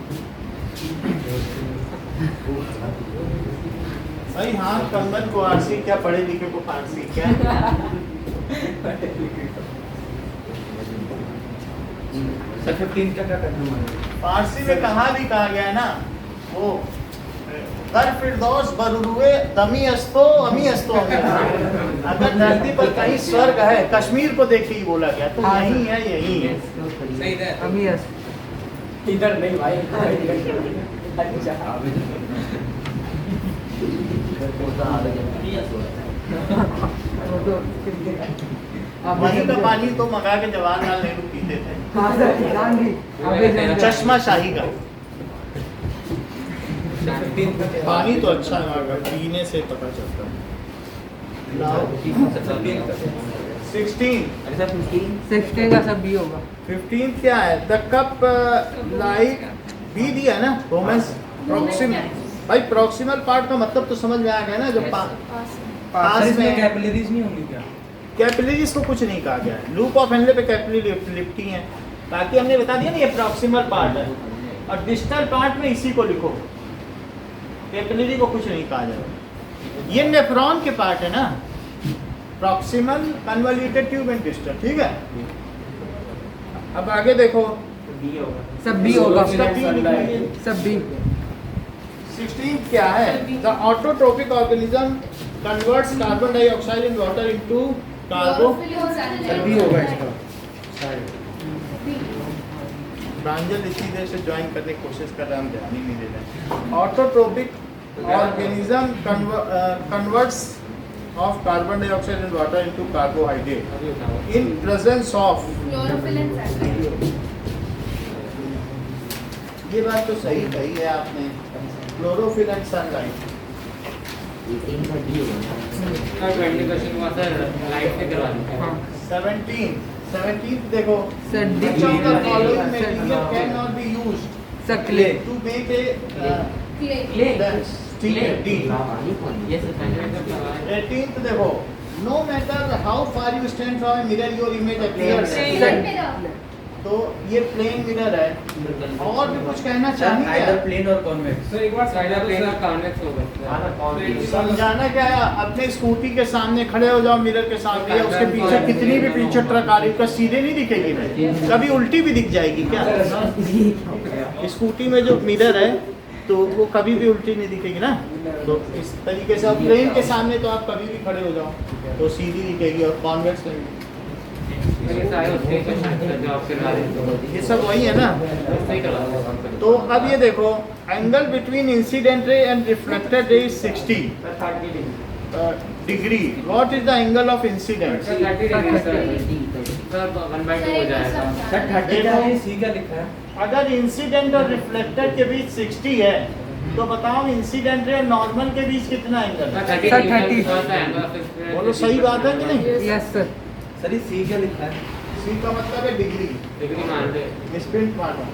भाई हाँ, कंगन को आरसी क्या, पढ़े लिखे को फारसी क्या? सर 15 का क्या करना है? फारसी में कहाँ भी कहा गया है ना, वो दर फिरदौस बरुए दमी अस्तो अमी अस्तो अमी। अगर धरती पर कहीं स्वर्ग है, कश्मीर को देख के ही बोला गया, तो यही है, यही है। सही है। अमीयस इधर नहीं भाई। वहीं का पानी तो मंगा के जवाहरलाल नेहरू पीते थे, हाँ सर, ध्यान दी। चश्मा शाही का 15 का क्या? पानी तो अच्छा है वहाँ का, पीने से पता चलता है। लाओ 16 अरे सर 15 16 का सब भी होगा। 15 क्या है? द कप लाइक बी दिया है ना, वोमेंस प्रॉक्सिमल। भाई प्रॉक्सिमल पार्ट का मतलब तो समझ में आ गया ना, जो सर पास इसमें में कैपिलरीज नहीं होंगी क्या? कैपिलरीज को कुछ नहीं कहा गया है। लूप ऑफ हेनले पे कैपिलरी लिपटी है, बाकी हमने बता दिया ना ये प्रॉक्सिमल पार्ट है। और डिस्टल पार्ट में इसी को लिखो, कैपिलरी को कुछ नहीं कहा जाएगा। ये नेफ्रॉन के पार्ट है ना, proximal, convoluted tube and distal, ठीक है? अब आगे देखो, सब भी होगा। इसका B लिखिए। सब भी 16 क्या है? The autotrophic organism converts carbon dioxide in water into carbo. भी होगा इसका। प्रांजल इसी देर से ज्वाइन करने की कोशिश कर रहा है, हम ध्यान ही नहीं दे रहे। Autotrophic organism converts of carbon dioxide in water into carbohydrate in presence of. ये बात तो सही कही है आपने, क्लोरोफिल एंड सनलाइट। 20 क्वेश्चन हुआ सर, लाइट से करवा देते हैं। 17 देखो, sir D which of the following material cannot be used sir clay to make a dense? ठीक है, D। ये सर पहले का सवाल है। 18th देखो, no matter how far you stand from a mirror, your image appears। तो ये प्लेन मिरर है। और भी कुछ कहना चाहेंगे आइदर क्या? प्लेन और कॉन्वेक्स। सर एक बार साइड समझा प्लेन दो और सर। कॉन्वेक्स होगा। समझाना क्या है? अपने स्कूटी के सामने खड़े हो जाओ, मिरर के सामने, या उसके पीछे कितनी भी पीछे ट्रक आ रही है, उसका सीधे नहीं दिखेगी ना, कभी उल्टी भी दिख जाएगी क्या? स्कूटी में जो मिरर है तो वो कभी भी उल्टी नहीं दिखेगी ना। तो इस तरीके से अब प्लेन के सामने तो आप कभी भी खड़े हो जाओ तो सीधी दिखेगी, और कॉन्वेक्स नहीं। ये सारे उसके क्वेश्चन जो आप करवा रहे हैं, ये सब वही है ना। सही करवा रहे हैं। तो अब ये देखो, angle between incident ray and reflected ray is 60 degree. What is the angle of incident? Sir 30 degree sir. Sir 1/2 हो जाएगा। सर 30 का है, सी का लिखा है। अगर इंसिडेंट और रिफ्लेक्टेड के बीच 60 है तो बताओ इंसिडेंट रे और नॉर्मल के बीच कितना एंगल है? 30 बोलो सही बात है कि नहीं? Yes sir. सर ये सी क्या लिखा है? सी का मतलब है डिग्री, डिग्री मान ले। मिसप्रिंट मानो।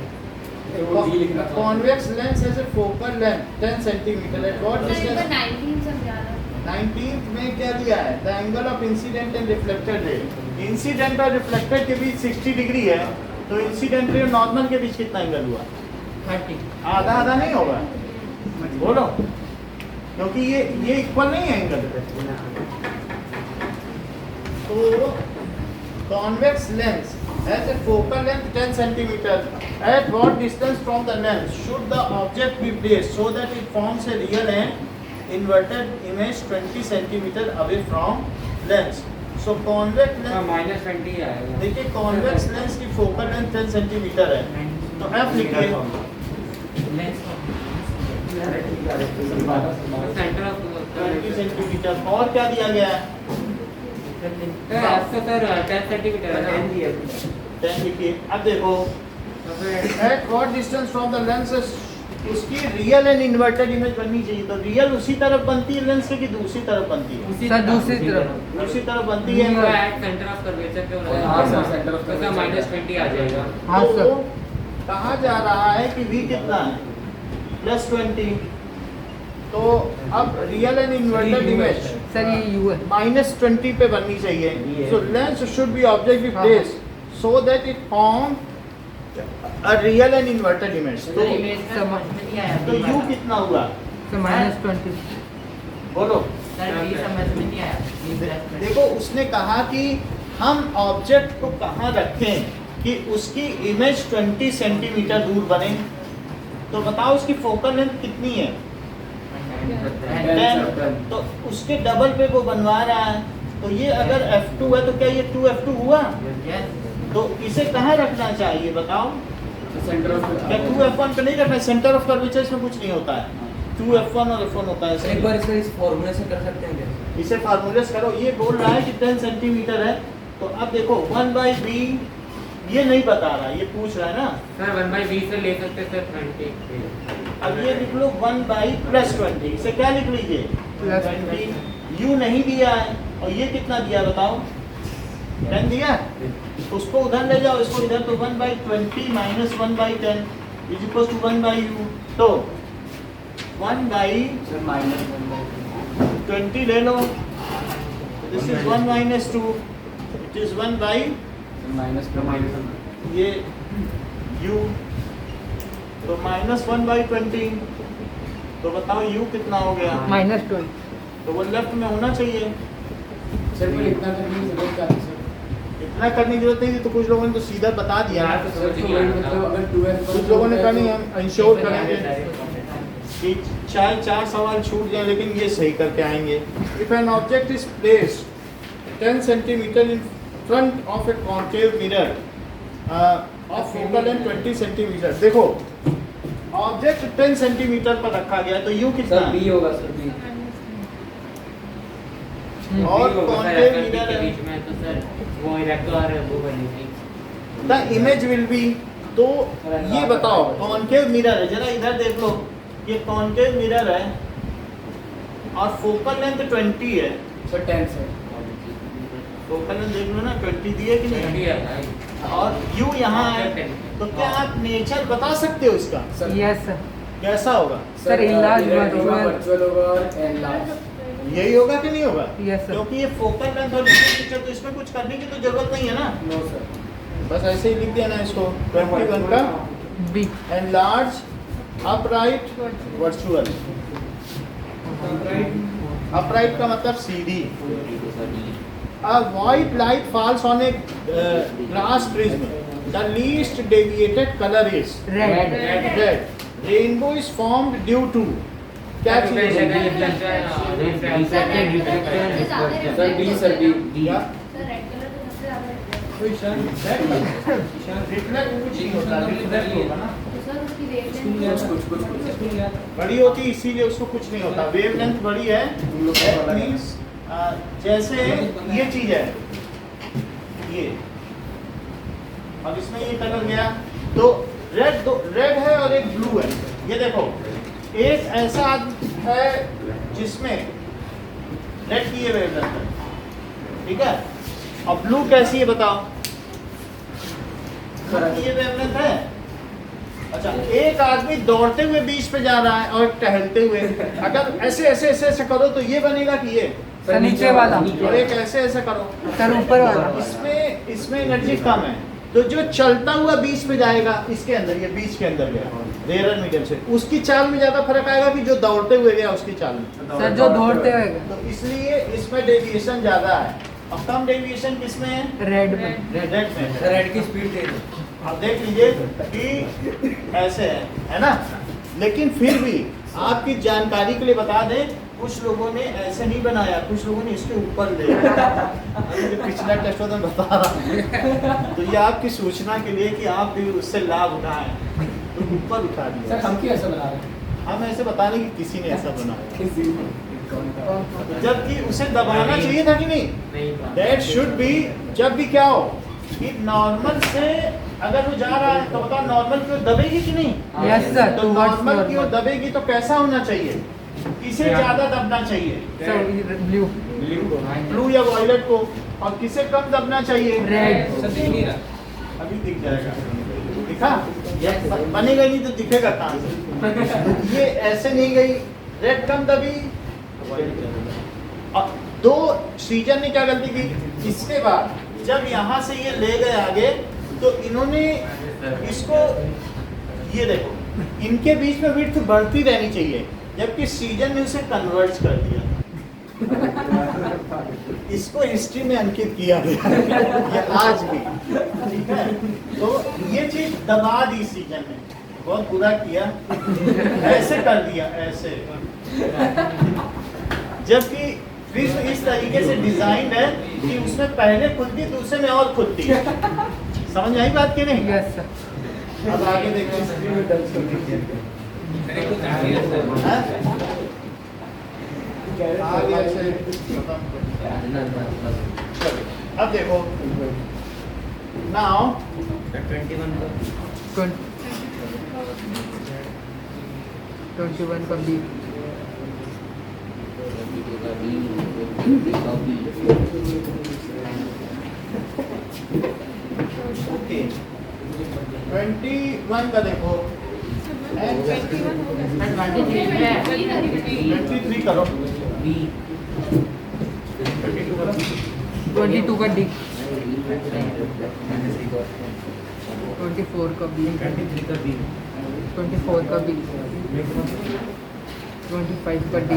वो डी लिखना था। Convex lens has a focal length 10 centimetre at what sir इनको डिस्टेंस? 19 समझा रहा 19th में क्या दिया है? The angle of incident and reflected ray. Incident और रिफ्लेक्टेड के बीच 60 डिग्री है, तो इंसिडेंट रे और नॉर्मल के बीच कितना एंगल हुआ? 30। आधा आधा नहीं होगा, बोलो, क्योंकि ये इक्वल नहीं है एंगल। तो convex lens has a focal length 10 centimeter. At what distance from the lens should the object be placed so that it forms a real and inverted image 20 centimeter away from lens? So convex lens, -20 आएगा। देखिए convex lens की focal length 10 centimeter है, तो f लिखिए। Centre of 20 centimetre. और क्या दिया गया है? आपका सर 10 सेंटीमीटर है ना? 10 लिखिए। अब देखो at what distance from the lens उसकी रियल एंड इन्वर्टेड इमेज बननी चाहिए। तो रियल उसी तरफ बनती है लेंस से कि दूसरी तरफ बनती है? सर दूसरी तरफ। दूसरी तरफ बनती है। एट सेंटर ऑफ कर्वेचर पे होना हाँ है। सर, सेंटर ऑफ तो सर -20 आ जाएगा। हाँ तो सर। कहा जा रहा है कि v कितना है? +20। तो अब real and inverted image sir ये यू है। -20 पे बननी चाहिए। So lens should be object be placed so that it form a real and inverted image. तो u कितना हुआ? सर -20। बोलो। देखो उसने कहा कि हम ऑब्जेक्ट को कहाँ रखें कि उसकी इमेज 20 सेंटीमीटर दूर बने। तो बताओ उसकी फोकल लेंथ कितनी है? 10। तो उसके डबल पे वो बनवा रहा है। तो ये अगर f2 है तो क्या ये 2f2 हुआ? तो इसे कहाँ रखना चाहिए बताओ? सेंटर ऑफ क्या 2f1 पे नहीं रखना है? सेंटर ऑफ कर्वेचर में कुछ नहीं होता है, 2f1 और f1 होता है। एक बार इसका इस फॉर्मूले से कर सकते हैं क्या? इसे फार्मूले से करो। ये बोल रहा है कि 10 सेंटीमीटर है, तो अब देखो 1/b ये नहीं बता रहा, ये पूछ रहा है ना। सर 1/20 से ले सकते सर 20। अब ये लिख लो 1/+20। इसे क्या लिख लीजिए? +20। u नहीं दिया है और ये कितना दिया बताओ? 10 दिया। उसको उधर ले जाओ, इसको इधर। तो 1/20 - 1/10 = 1/u। तो 1/20 ले लो। दिस इज 1 - 2 इट इज 1/, ये u। तो -1/20। तो बताओ u कितना हो गया? -20। तो वो लेफ्ट में होना चाहिए। सर कोई इतना करने की जरूरत क्या थी सर? इतना करने की जरूरत नहीं थी, तो कुछ लोगों ने तो सीधा बता दिया। यार तो सर समझ तो नहीं वही आता। मतलब अगर 2f कुछ लोगों ने कहा नहीं हम इंश्योर करेंगे कि चाहे 4 सवाल छूट जाए लेकिन ये सही करके आएंगे। If an object is placed 10 centimetre in front of a concave mirror of focal length 20 centimetre. देखो ऑब्जेक्ट 10 सेंटीमीटर पर रखा गया, तो यू कितना सर है? बी होगा सर बी। और कॉन्केव के मिरर बीच में तो सर वो इरेक्ट और वो बनी थी। The image will be. तो ये बताओ कॉन्केव मिरर है, जरा इधर देख लो, ये कॉन्केव मिरर है और फोकल लेंथ 20 है। Sir 10 sir. फोकल लेंथ देख लो ना 20 दी है कि नहीं? और u यहाँ है, तो क्या आप नेचर बता सकते हो इसका? Sir yes sir. कैसा होगा? सर इलाज वर्चुअल होगा और एनलार्ज। यही होगा कि नहीं होगा? Yes sir. क्योंकि ये फोकल लेंथ और पिक्चर, तो इसमें कुछ करने की तो जरूरत नहीं है ना। No sir. बस ऐसे ही लिख देना इसको 21 का B. Enlarge upright virtual. Upright का मतलब सीधी। A white light falls on a glass prism. The least deviated color is red. red. Rainbow is formed due to क्या चीज़ है? Sir B sir B. क्या? सर रेड कलर तो सबसे ज्यादा रिफ्लेक्ट कुछ नहीं होता, रिफ्लेक्ट होगा ना। तो सर उसकी वेवलेंथ कुछ बड़ी होती है इसीलिए उसको कुछ नहीं होता। वेवलेंथ बड़ी है, that means, जैसे ये चीज है, ये अब इसमें ये कलर गया तो रेड है और एक ब्लू है। ये देखो एक ऐसा आदमी है जिसमें रेड की ये वेवलेंथ है, ठीक है, और ब्लू कैसी है बताओ? ये वेवलेंथ है। अच्छा, एक आदमी दौड़ते हुए बीच पे जा रहा है और टहलते हुए, अगर ऐसे ऐसे ऐसे ऐसे करो तो ये बनेगा कि ये, सर नीचे वाला, और एक ऐसे ऐसे करो सर ऊपर वाला। इसमें एनर्जी कम है, तो जो चलता हुआ बीच में जाएगा इसके अंदर, ये बीच के अंदर गया रेयर मीडियम से, उसकी चाल में ज्यादा फर्क आएगा कि जो दौड़ते हुए गया उसकी चाल में। सर जो दौड़ते हुए तो इसलिए इसमें डेविएशन ज्यादा है और कम डेविएशन किसमें है? रेड में। रेड में। रेड की स्पीड तेज है। आप देख लीजिए कि ऐसे है ना, लेकिन फिर भी आपकी जानकारी के लिए बता दें, कुछ लोगों ने ऐसे नहीं बनाया, कुछ लोगों ने इसके ऊपर ले अभी पिछला टेस्ट में बता रहा हूँ, तो ये आपकी सूचना के लिए कि आप भी उससे लाभ उठाएं, तो ऊपर उठा दिया। सर हम क्यों ऐसा बना रहे हैं? हम ऐसे बता रहे कि किसी ने ऐसा बनाया, जबकि उसे दबाना चाहिए था कि नहीं? दैट शुड बी, जब भी क्या हो कि नॉर्मल से अगर वो जा रहा है तो बताओ नॉर्मल की ओर दबेगी कि नहीं? यस सर, तो नॉर्मल की ओर दबेगी तो कैसा होना चाहिए? किसे ज्यादा दबना चाहिए? Sir blue. ब्लू या वॉयलेट को, और किसे कम दबना चाहिए? रेड। सर दिख नहीं रहा। अभी दिख जाएगा, दिखा? बनेगा नहीं तो दिखेगा कहाँ से? ये ऐसे नहीं गई, रेड कम दबी। और दो सीजन ने क्या गलती की, इसके बाद जब यहाँ से ये ले गए आगे तो इन्होंने इसको, ये देखो इनके बीच में विड्थ बढ़ती रहनी चाहिए, जबकि सीजन ने उसे कन्वर्ट कर दिया। इसको हिस्ट्री में अंकित किया गया ये आज भी, ठीक है। तो ये चीज दबा दी सीजन ने, बहुत बुरा किया, ऐसे कर दिया ऐसे, जबकि विश्व इस तरीके से डिजाइन है कि उसमें पहले खुलती दूसरे में और खुलती है। समझ आई बात कि नहीं? Yes sir. अब आगे देखते हैं। हाँ? आगे से अब देखो नाउ 21 का बी। ओके 21 का देखो, 23 करो, 22 का डी। 24 का बी। 24 का बी। 25 का डी।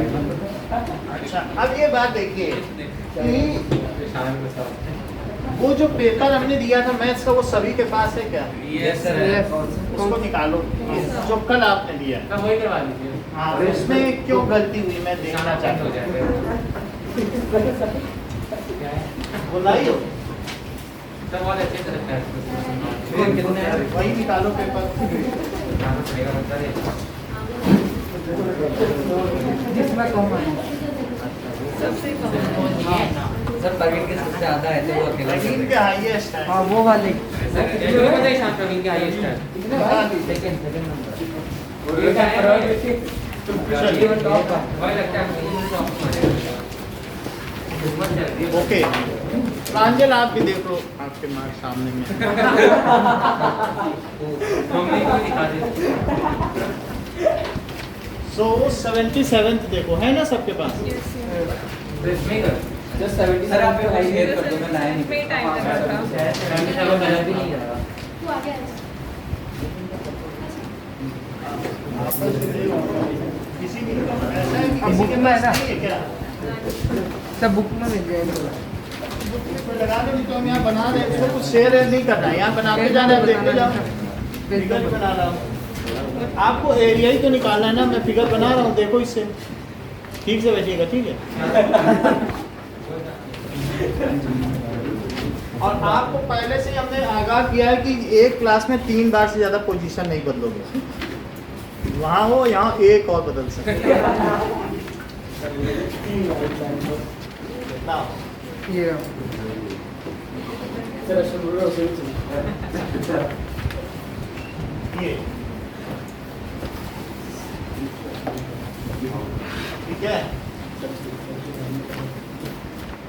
अच्छा अब ये बात देखिए कि वो जो पेपर हमने दिया था मैथ्स का, वो सभी के पास है क्या? Yes sir. उसको निकालो जो कल आपने दिया। वही करवा दीजिए। हाँ, उसमें क्यों गलती हुई मैं देखना चाहता हूँ। बुलाई हो सब बहुत अच्छे से रखा है। वही निकालो पेपर। जिसमें कम है। सर प्रवीण के सबसे ज्यादा है तो वो अकेला लेकिन के हाईएस्ट है। हाँ वो वाले। प्रवीण के हाईएस्ट है। Second number. वही लगता है ओके प्रांजल आप भी देख लो, आपके मार्क्स सामने में। मम्मी को दिखा दे। सो 77th देखो है ना सबके पास? जस्ट 70 सर आप भाई शेयर कर दो, मैं लाया नहीं। पे टाइम लगा था। गलत भी नहीं जाएगा। तू आ गया है। किसी भी ऐसा है कि अब किसी बुक के में है पास ना? नहीं है क्या? सब बुक में मिल जाएगा। बुक में कोई लगा दो, नहीं तो हम यहाँ बना रहे हैं, इसको कुछ शेयर नहीं करना है, यहाँ बनाते जाना है, देखते जाओ। फिगर बना रहा हूँ, आपको एरिया ही तो निकालना है ना, मैं फिगर बना रहा हूँ, देखो इससे ठीक से बैठिएगा, ठीक है। और आपको पहले से ही हमने आगाह किया है कि एक क्लास में 3 बार से ज्यादा पोजीशन नहीं बदलोगे, वहाँ हो यहाँ एक और बदल सकते हैं। ये Sir, Ashwin ये ठीक है।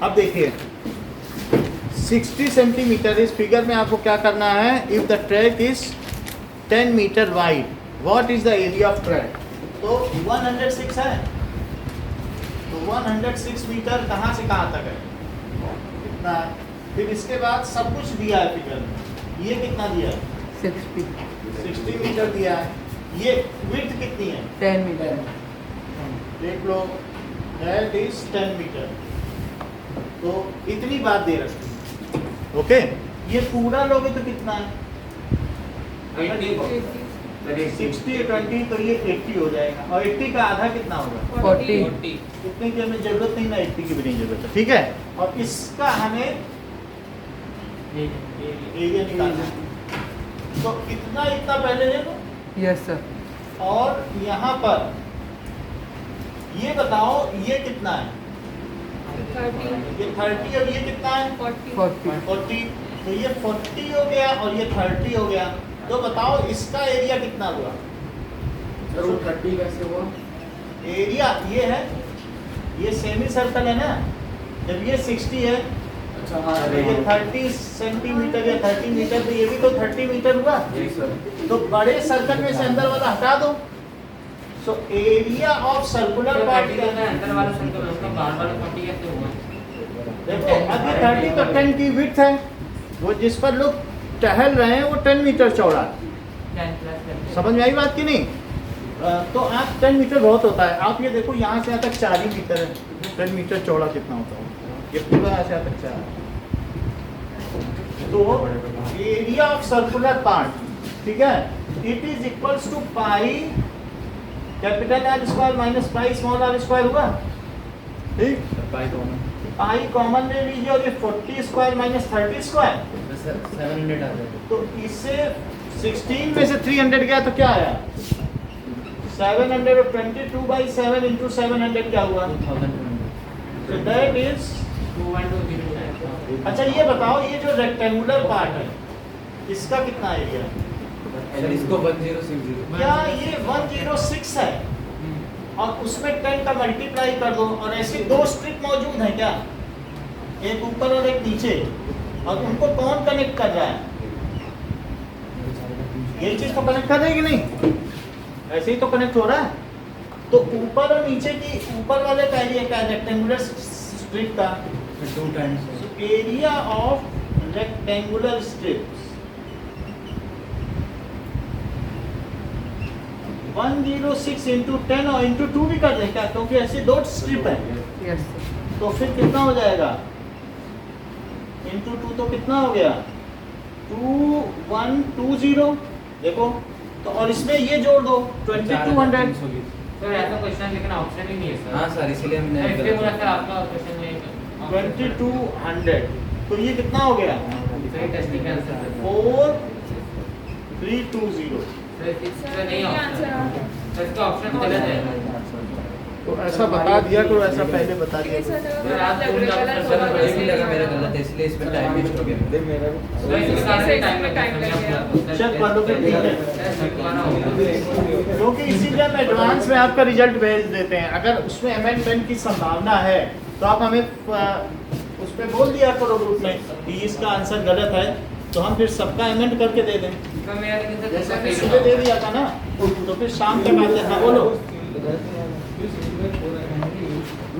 अब देखिए 60 सेंटीमीटर, इस फिगर में आपको क्या करना है, if the track is 10 metre wide, what is the area of track? तो 106 है, तो 106 मीटर कहाँ से कहाँ तक है, कितना है? फिर इसके बाद सब कुछ दिया है फिगर में, ये कितना दिया है, 60 मीटर दिया है, ये विड्थ कितनी है, 10 मीटर। देख लो, दैट इज 10 मीटर, तो इतनी बात दे रखी है। ओके, ये पूरा लोगे तो कितना है, 60 20 तो ये 80 हो जाएगा, और 80 का आधा कितना होगा, 40। इतने की हमें जरूरत नहीं ना, 80 की भी नहीं जरूरत है, ठीक है। और इसका हमें एरिया निकालना है, तो इतना इतना पहले ले लो, यस सर। और यहाँ पर ये बताओ ये कितना है, ये 30 और ये कितना है 40, तो ये 40 हो गया और ये 30 हो गया, तो बताओ इसका एरिया कितना हुआ, सर वो 30 कैसे हुआ? एरिया ये है, ये सेमी सर्कल है ना, जब ये 60 है अच्छा हाँ तो ये 30 सेंटीमीटर या 30 मीटर, तो ये भी तो 30 मीटर हुआ, जी सर। तो बड़े सर्कल में से अंदर वाला हटा दो, so area of circular part अंदर वाला सर्कल उसका बाहर वाला 40 कैसे हुआ? देखो अब ये 30 तो 10 की विड्थ है, वो जिस पर लोग टहल रहे हैं वो 10 मीटर चौड़ा है, 10 प्लस समझ में आई बात की नहीं? तो आप 10 मीटर बहुत होता है, आप ये देखो यहाँ से यहाँ तक 4 ही मीटर है, 10 मीटर चौड़ा कितना होता है, ये पूरा यहाँ से यहाँ तक 4 है, तो एरिया ऑफ सर्कुलर पार्ट, ठीक है, it is equals to pi capital R square minus pi small R square हुआ, ठीक, पाई कॉमन ले लीजिए, और ये 40 स्क्वायर माइनस 30 स्क्वायर, 700 आ जाएगा। तो इससे 16 में से 300 गया तो क्या आया, 722/7 इंटू 700 क्या हुआ, 2200। so that is 2120। अच्छा ये बताओ ये जो रेक्टेंगुलर पार्ट है इसका कितना एरिया है, सर इसको 1060। क्या ये 106 है और उसमें 10 का मल्टीप्लाई कर दो, और ऐसे दो स्ट्रिप मौजूद हैं क्या, एक ऊपर और एक नीचे, और उनको कौन कनेक्ट कर रहा है, ये चीज तो कनेक्ट कर रही है कि नहीं, ऐसे ही तो कनेक्ट हो रहा है, तो ऊपर और नीचे की ऊपर वाले का एरिया क्या है, रेक्टेंगुलर स्ट्रिप का 2 times। Area of rectangular strips 106 into 10 और इंटू 2 भी कर दें क्या, क्योंकि ऐसे दो स्ट्रिप है, यस तो फिर कितना हो जाएगा, इंटू 2 तो कितना हो गया 2120, देखो तो, और इसमें ये जोड़ दो 2200, सर ऐसा क्वेश्चन लेकिन ऑप्शन ही नहीं है सर। हाँ सर इसीलिए हमने सर, इसलिए बोला सर आपका क्वेश्चन नहीं है। 2200, तो ये कितना हो गया सही टेस्टिंग आंसर सर। 4320, सर नहीं ऑप्शन, सर इसका ऑप्शन गलत है। तो ऐसा बता दिया करो, ऐसा पहले बता दिया करो। सर आप सर मुझे भी लगा मेरा गलत है, इसलिए इसमें टाइम वेस्ट हो गया। सर इसके साथ टाइम लग गया। चल पढ़ लो फिर, ठीक है, सर दोबारा होगा। क्योंकि इसीलिए हम एडवांस में आपका रिजल्ट भेज देते हैं, अगर उसमें अमेंडमेंट की संभावना है तो आप हमें उस पर बोल दिया करो ग्रुप में कि इसका आंसर गलत है, तो हम फिर सबका अमेंड करके दे दें, तो मेरा लेकिन सर जैसे सही कि सुबह दे दिया था ना, तो फिर शाम के बाद हाँ बोलो,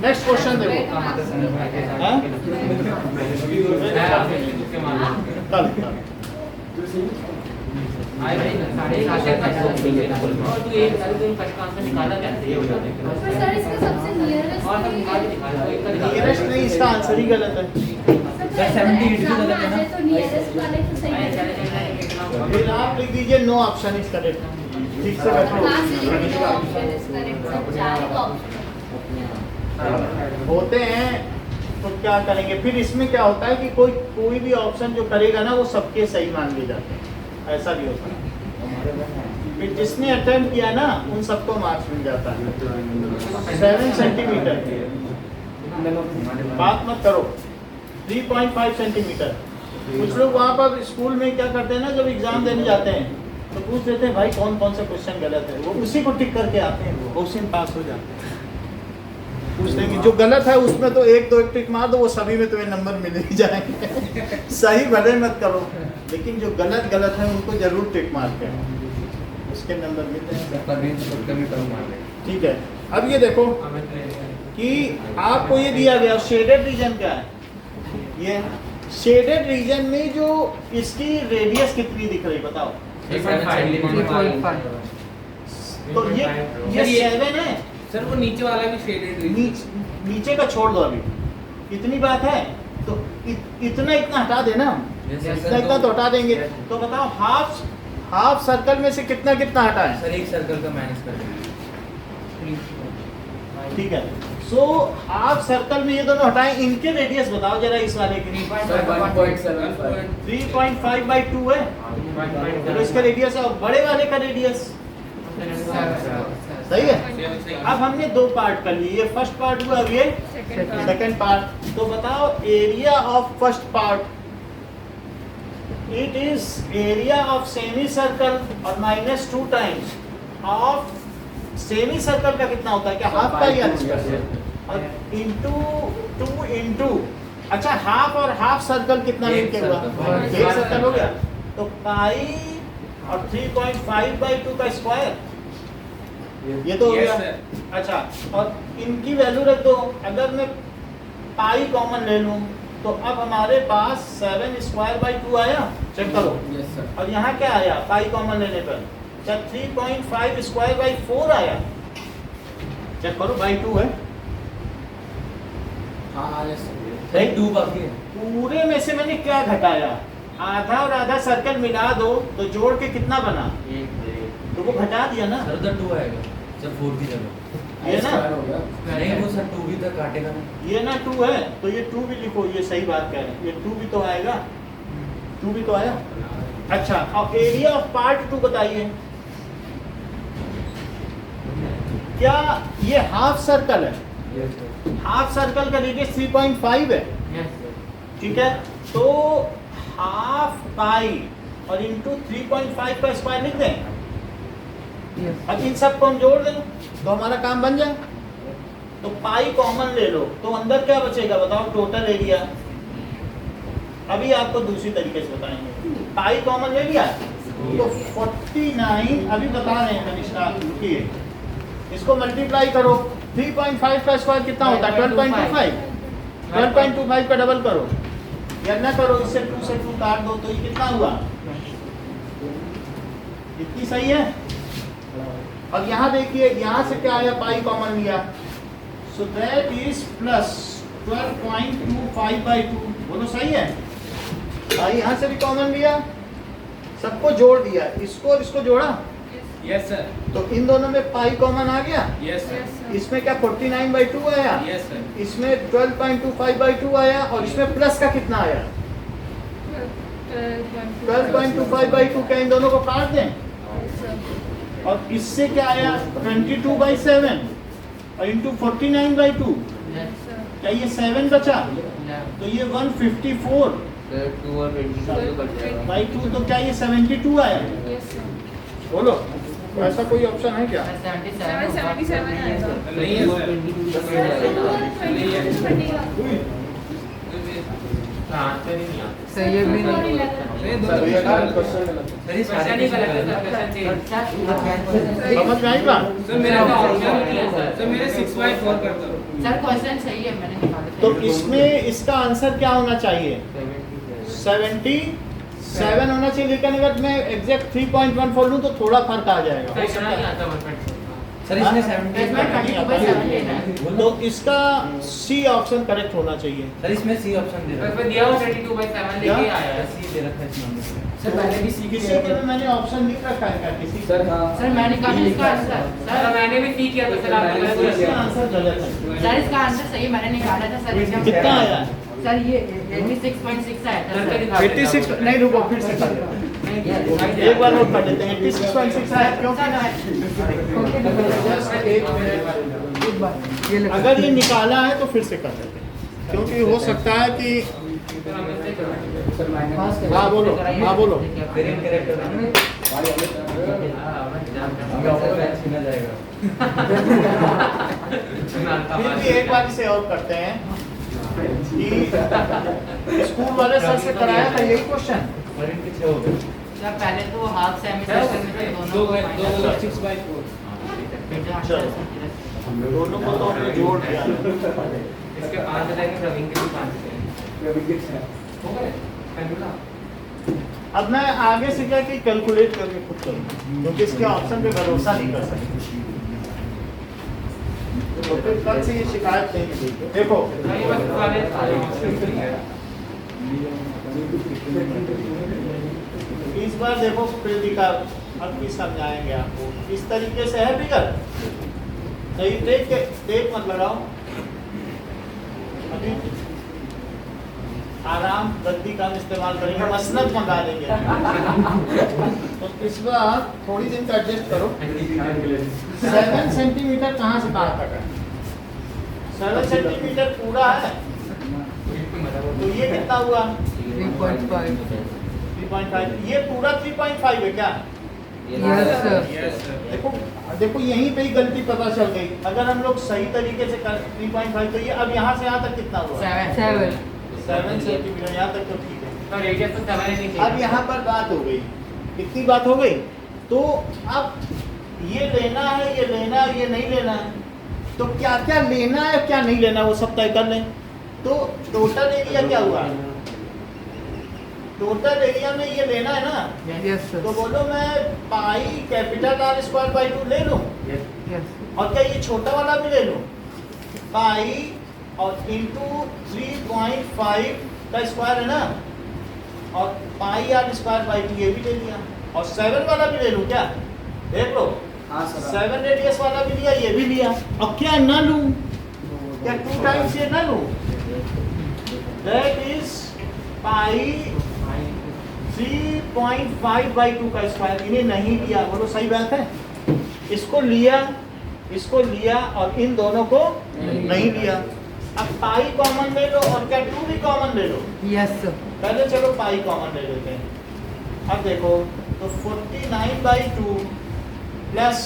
नेक्स्ट क्वेश्चन देखो, हाँ? कल आए भाई 7:30 और तू एक साल दिन फर्स्ट आंसर निकाला कैसे ये बता दे। पर सर इसका सबसे नियरेस्ट और सब निकाल दिखा दो एक का दिखा नियरेस्ट नहीं, इसका आंसर ही गलत है, सबसे 78 तो गलत है ना? तो नियरेस्ट वाले तो सही है। फिर आप लिख दीजिए नो ऑप्शन इज करेक्ट, ठीक से क्लास बैठो, में ऑप्शन इज करेक्ट, सब चार ऑप्शन होते हैं तो क्या करेंगे, फिर इसमें क्या होता है कि कोई भी ऑप्शन जो करेगा ना वो सबके सही मान लिए जाते हैं, ऐसा भी होता है, फिर जिसने अटेम्प्ट किया ना उन सबको मार्क्स मिल जाता है। 7 सेंटीमीटर बात मत करो, 3.5 सेंटीमीटर कुछ लोग वहाँ पर स्कूल में क्या करते हैं ना, जब एग्जाम देने जाते हैं तो पूछ लेते हैं भाई कौन कौन सा क्वेश्चन गलत है, वो उसी को टिक करके आते हैं, वो उसी में पास हो जाते हैं। पूछते हैं कि जो गलत है उसमें तो एक टिक मार दो, वो सभी में तुम्हें नंबर मिल ही जाएंगे। सही भले मत करो, लेकिन जो गलत है उनको जरूर टिक मारते हैं, उसके नंबर मिलते हैं। ठीक है, अब ये देखो कि आपको ये दिया गया शेडेड रीजन क्या है, ये शेडेड रीजन में जो इसकी रेडियस कितनी दिख रही बताओ। 3.5 तो ये 7 है सर वो नीचे वाला भी शेडेड नीचे का छोड़ दो अभी, इतनी बात है तो इतना हटा देना, इतना तो हटा देंगे। तो बताओ हाफ सर्कल में से कितना हटा है। सर एक सर्कल का माइनस कर देंगे। ठीक है, सो हाफ सर्कल में ये दोनों हटाएं, इनके रेडियस बताओ जरा इस वाले की। 3.5/2 है तो इसका रेडियस है, बड़े वाले का रेडियस सही है। अब हमने 2 पार्ट कर लिए, ये फर्स्ट पार्ट हुआ, अब ये सेकंड पार्ट। तो बताओ area of first part, it is area of semi circle और -2 टाइम्स ऑफ सेमी सर्कल का कितना होता है, क्या हाफ का या और इंटू 2 इंटू, अच्छा हाफ और हाफ सर्कल कितना मिलके हुआ, एक सर्कल हो गया। तो पाई और 3.5/2 का स्क्वायर, ये तो हो गया। अच्छा, और इनकी वैल्यू रख दो, अगर मैं पाई कॉमन ले लूं तो अब हमारे पास 7/2 आया, चेक करो। और यहाँ क्या आया पाई कॉमन लेने पर, क्या 3.5/4 आया, चेक करो, बाई 2 है। सर 2 बाकी है। पूरे में से मैंने क्या घटाया, आधा और आधा सर्कल मिला दो तो जोड़ के कितना बना, तो वो घटा दिया ना। सर उधर 2 आएगा सर 4 की जगह, ये ना नहीं वो सर 2 भी तक काटेगा ना, ये ना 2 है तो ये 2 भी लिखो, ये सही बात कह रहे हैं, ये 2 भी तो आएगा, 2 भी तो आया। अच्छा, अब एरिया ऑफ पार्ट 2 बताइए, क्या ये हाफ सर्कल है, हाफ सर्कल का रेडियस 3.5 है, ठीक है। तो हाफ पाई और इंटू 3.5 का स्क्वायर लिख दें। अब इन सब को हम जोड़ दें तो हमारा काम बन जाए। तो पाई कॉमन ले लो तो अंदर क्या बचेगा बताओ, टोटल एरिया। अभी आपको दूसरी तरीके से बताएंगे, पाई कॉमन ले लिया तो 49, अभी बता रहे हैं कनिष्ठा, रुकिए, इसको मल्टीप्लाई करो, 3.5 का स्क्वायर कितना होता है 12.25, 12.25 का डबल करो या ना करो, इससे 2 से 2 काट दो तो ये कितना हुआ, इतनी सही है। और यहाँ देखिए, यहाँ से क्या आया, पाई कॉमन लिया, सो दैट इज प्लस 12.25/2, बोलो सही है। पाई यहाँ से भी कॉमन लिया, सबको जोड़ दिया, इसको और इसको जोड़ा, यस सर, तो इन दोनों में पाई कॉमन आ गया। यस सर, इसमें क्या 49/2 आया, यस सर, इसमें 12.25/2 आया, और इसमें प्लस का कितना आया 12.25/2। क्या इन दोनों को काट दें, और इससे क्या आया 22/7 और इंटू 49/2, क्या ये 7 बचा, तो ये 154/2, तो क्या ये 72 आया, बोलो ऐसा कोई ऑप्शन है क्या। 777 आएगा। नहीं है सही है भी नहीं। समझ में आई बात। सर मेरे 6/4 करता हूँ सर क्वेश्चन सही है, मैंने निकाला। तो इसमें इसका आंसर क्या होना चाहिए, 77 होना चाहिए, लेकिन अगर मैं एग्जैक्ट 3.14 लूँ तो थोड़ा फर्क आ जाएगा, हो सकता है। सर इसमें 70 तो इसका सी ऑप्शन करेक्ट होना चाहिए। सर इसमें सी ऑप्शन दे रखा है, दिया हुआ 22/7 लेके आया है। सी दे रखा है इसमें। सर पहले भी सी किसी के में मैंने ऑप्शन लिख रखा है क्या, किसी सर हाँ सर मैंने कहा इसका आंसर, सर मैंने भी सी किया था सर, आपने इसका आंसर गलत है। सर इसका आंसर सही मैंने निकाला था सर। कितना आया, सर ये 86.6 आया था सर। 86 नहीं, रुको फिर से कर लेते हैं, एक बार नोट कर लेते हैं। 86.6 आया क्यों, एक बार ये लगा। अगर ये निकाला है तो फिर से कर लेते हैं, क्योंकि हो सकता है कि सर मैंने हाँ बोलो, हाँ बोलो। वेरिएंट कैरेक्टर है सुना जाएगा फिर भी एक बार इसे और करते हैं कि स्कूल वाले सर से कराया था यही क्वेश्चन। और इनके 6 हो गए सर पहले तो हाफ सेमी सेशन में थे दोनों दो 6/4 दोनों को तो हमने जोड़ दिया। इसके 5 हो जाएंगे, प्रवीण के भी 5 हो जाएंगे। हो गए कैलकुला। अब मैं आगे से क्या कि कैलकुलेट करके खुद करूँगा, क्योंकि इसके ऑप्शन पे भरोसा नहीं कर सकते। तो फिर कल से ये शिकायत नहीं मिलेगी। देखो नहीं बस वाले सारे ऑप्शन है। इस बार देखो प्रीति का अब भी समझाएंगे आपको। इस तरीके से है फिगर, नहीं टेक मत लगाओ अभी, आराम गद्दी का इस्तेमाल करेंगे, मसनद मंगा लेंगे। तो इस बार थोड़ी दिन का एडजस्ट करो। 7 सेंटीमीटर कहाँ से कहाँ तक है? 7 सेंटीमीटर पूरा है, तो ये कितना हुआ? 3.5। ये पूरा 3.5 है क्या? देखो देखो यहीं पे ही गलती पता चल गई। अगर हम लोग सही तरीके से कर 3.5 तो ये अब यहाँ से यहाँ तक कितना हुआ? 7 सेंटीमीटर। यहाँ तक तो ठीक है। तो रेडियस तो 7 ही नहीं अब यहाँ पर बात हो गई, कितनी बात हो गई? तो अब ये लेना है, ये लेना है, ये नहीं लेना है, तो क्या क्या लेना है क्या नहीं लेना वो सब तय कर लें। तो टोटल एरिया क्या हुआ? टोटल एरिया में ये लेना है ना, तो बोलो मैं पाई कैपिटल R²/2 ले लूं, और क्या ये छोटा वाला भी ले लूं? पाई और इंटू 3.5 का स्क्वायर है ना, और पाई R²/2 ये भी ले लिया, और 7 वाला भी ले लूं क्या? देख लो, हाँ सर 7 रेडियस वाला भी लिया, ये भी लिया, और क्या ना लूं? क्या 2 टाइम्स ये ना लूं? दैट इज पाई 3.5/2 का स्क्वायर। इन्हें नहीं लिया, बोलो सही बात है। इसको लिया और इन दोनों को नहीं लिया। अब पाई कॉमन ले लो, और क्या 2 भी कॉमन ले लो। पहले चलो पाई कॉमन ले लेते हैं। अब देखो तो 49/2 प्लस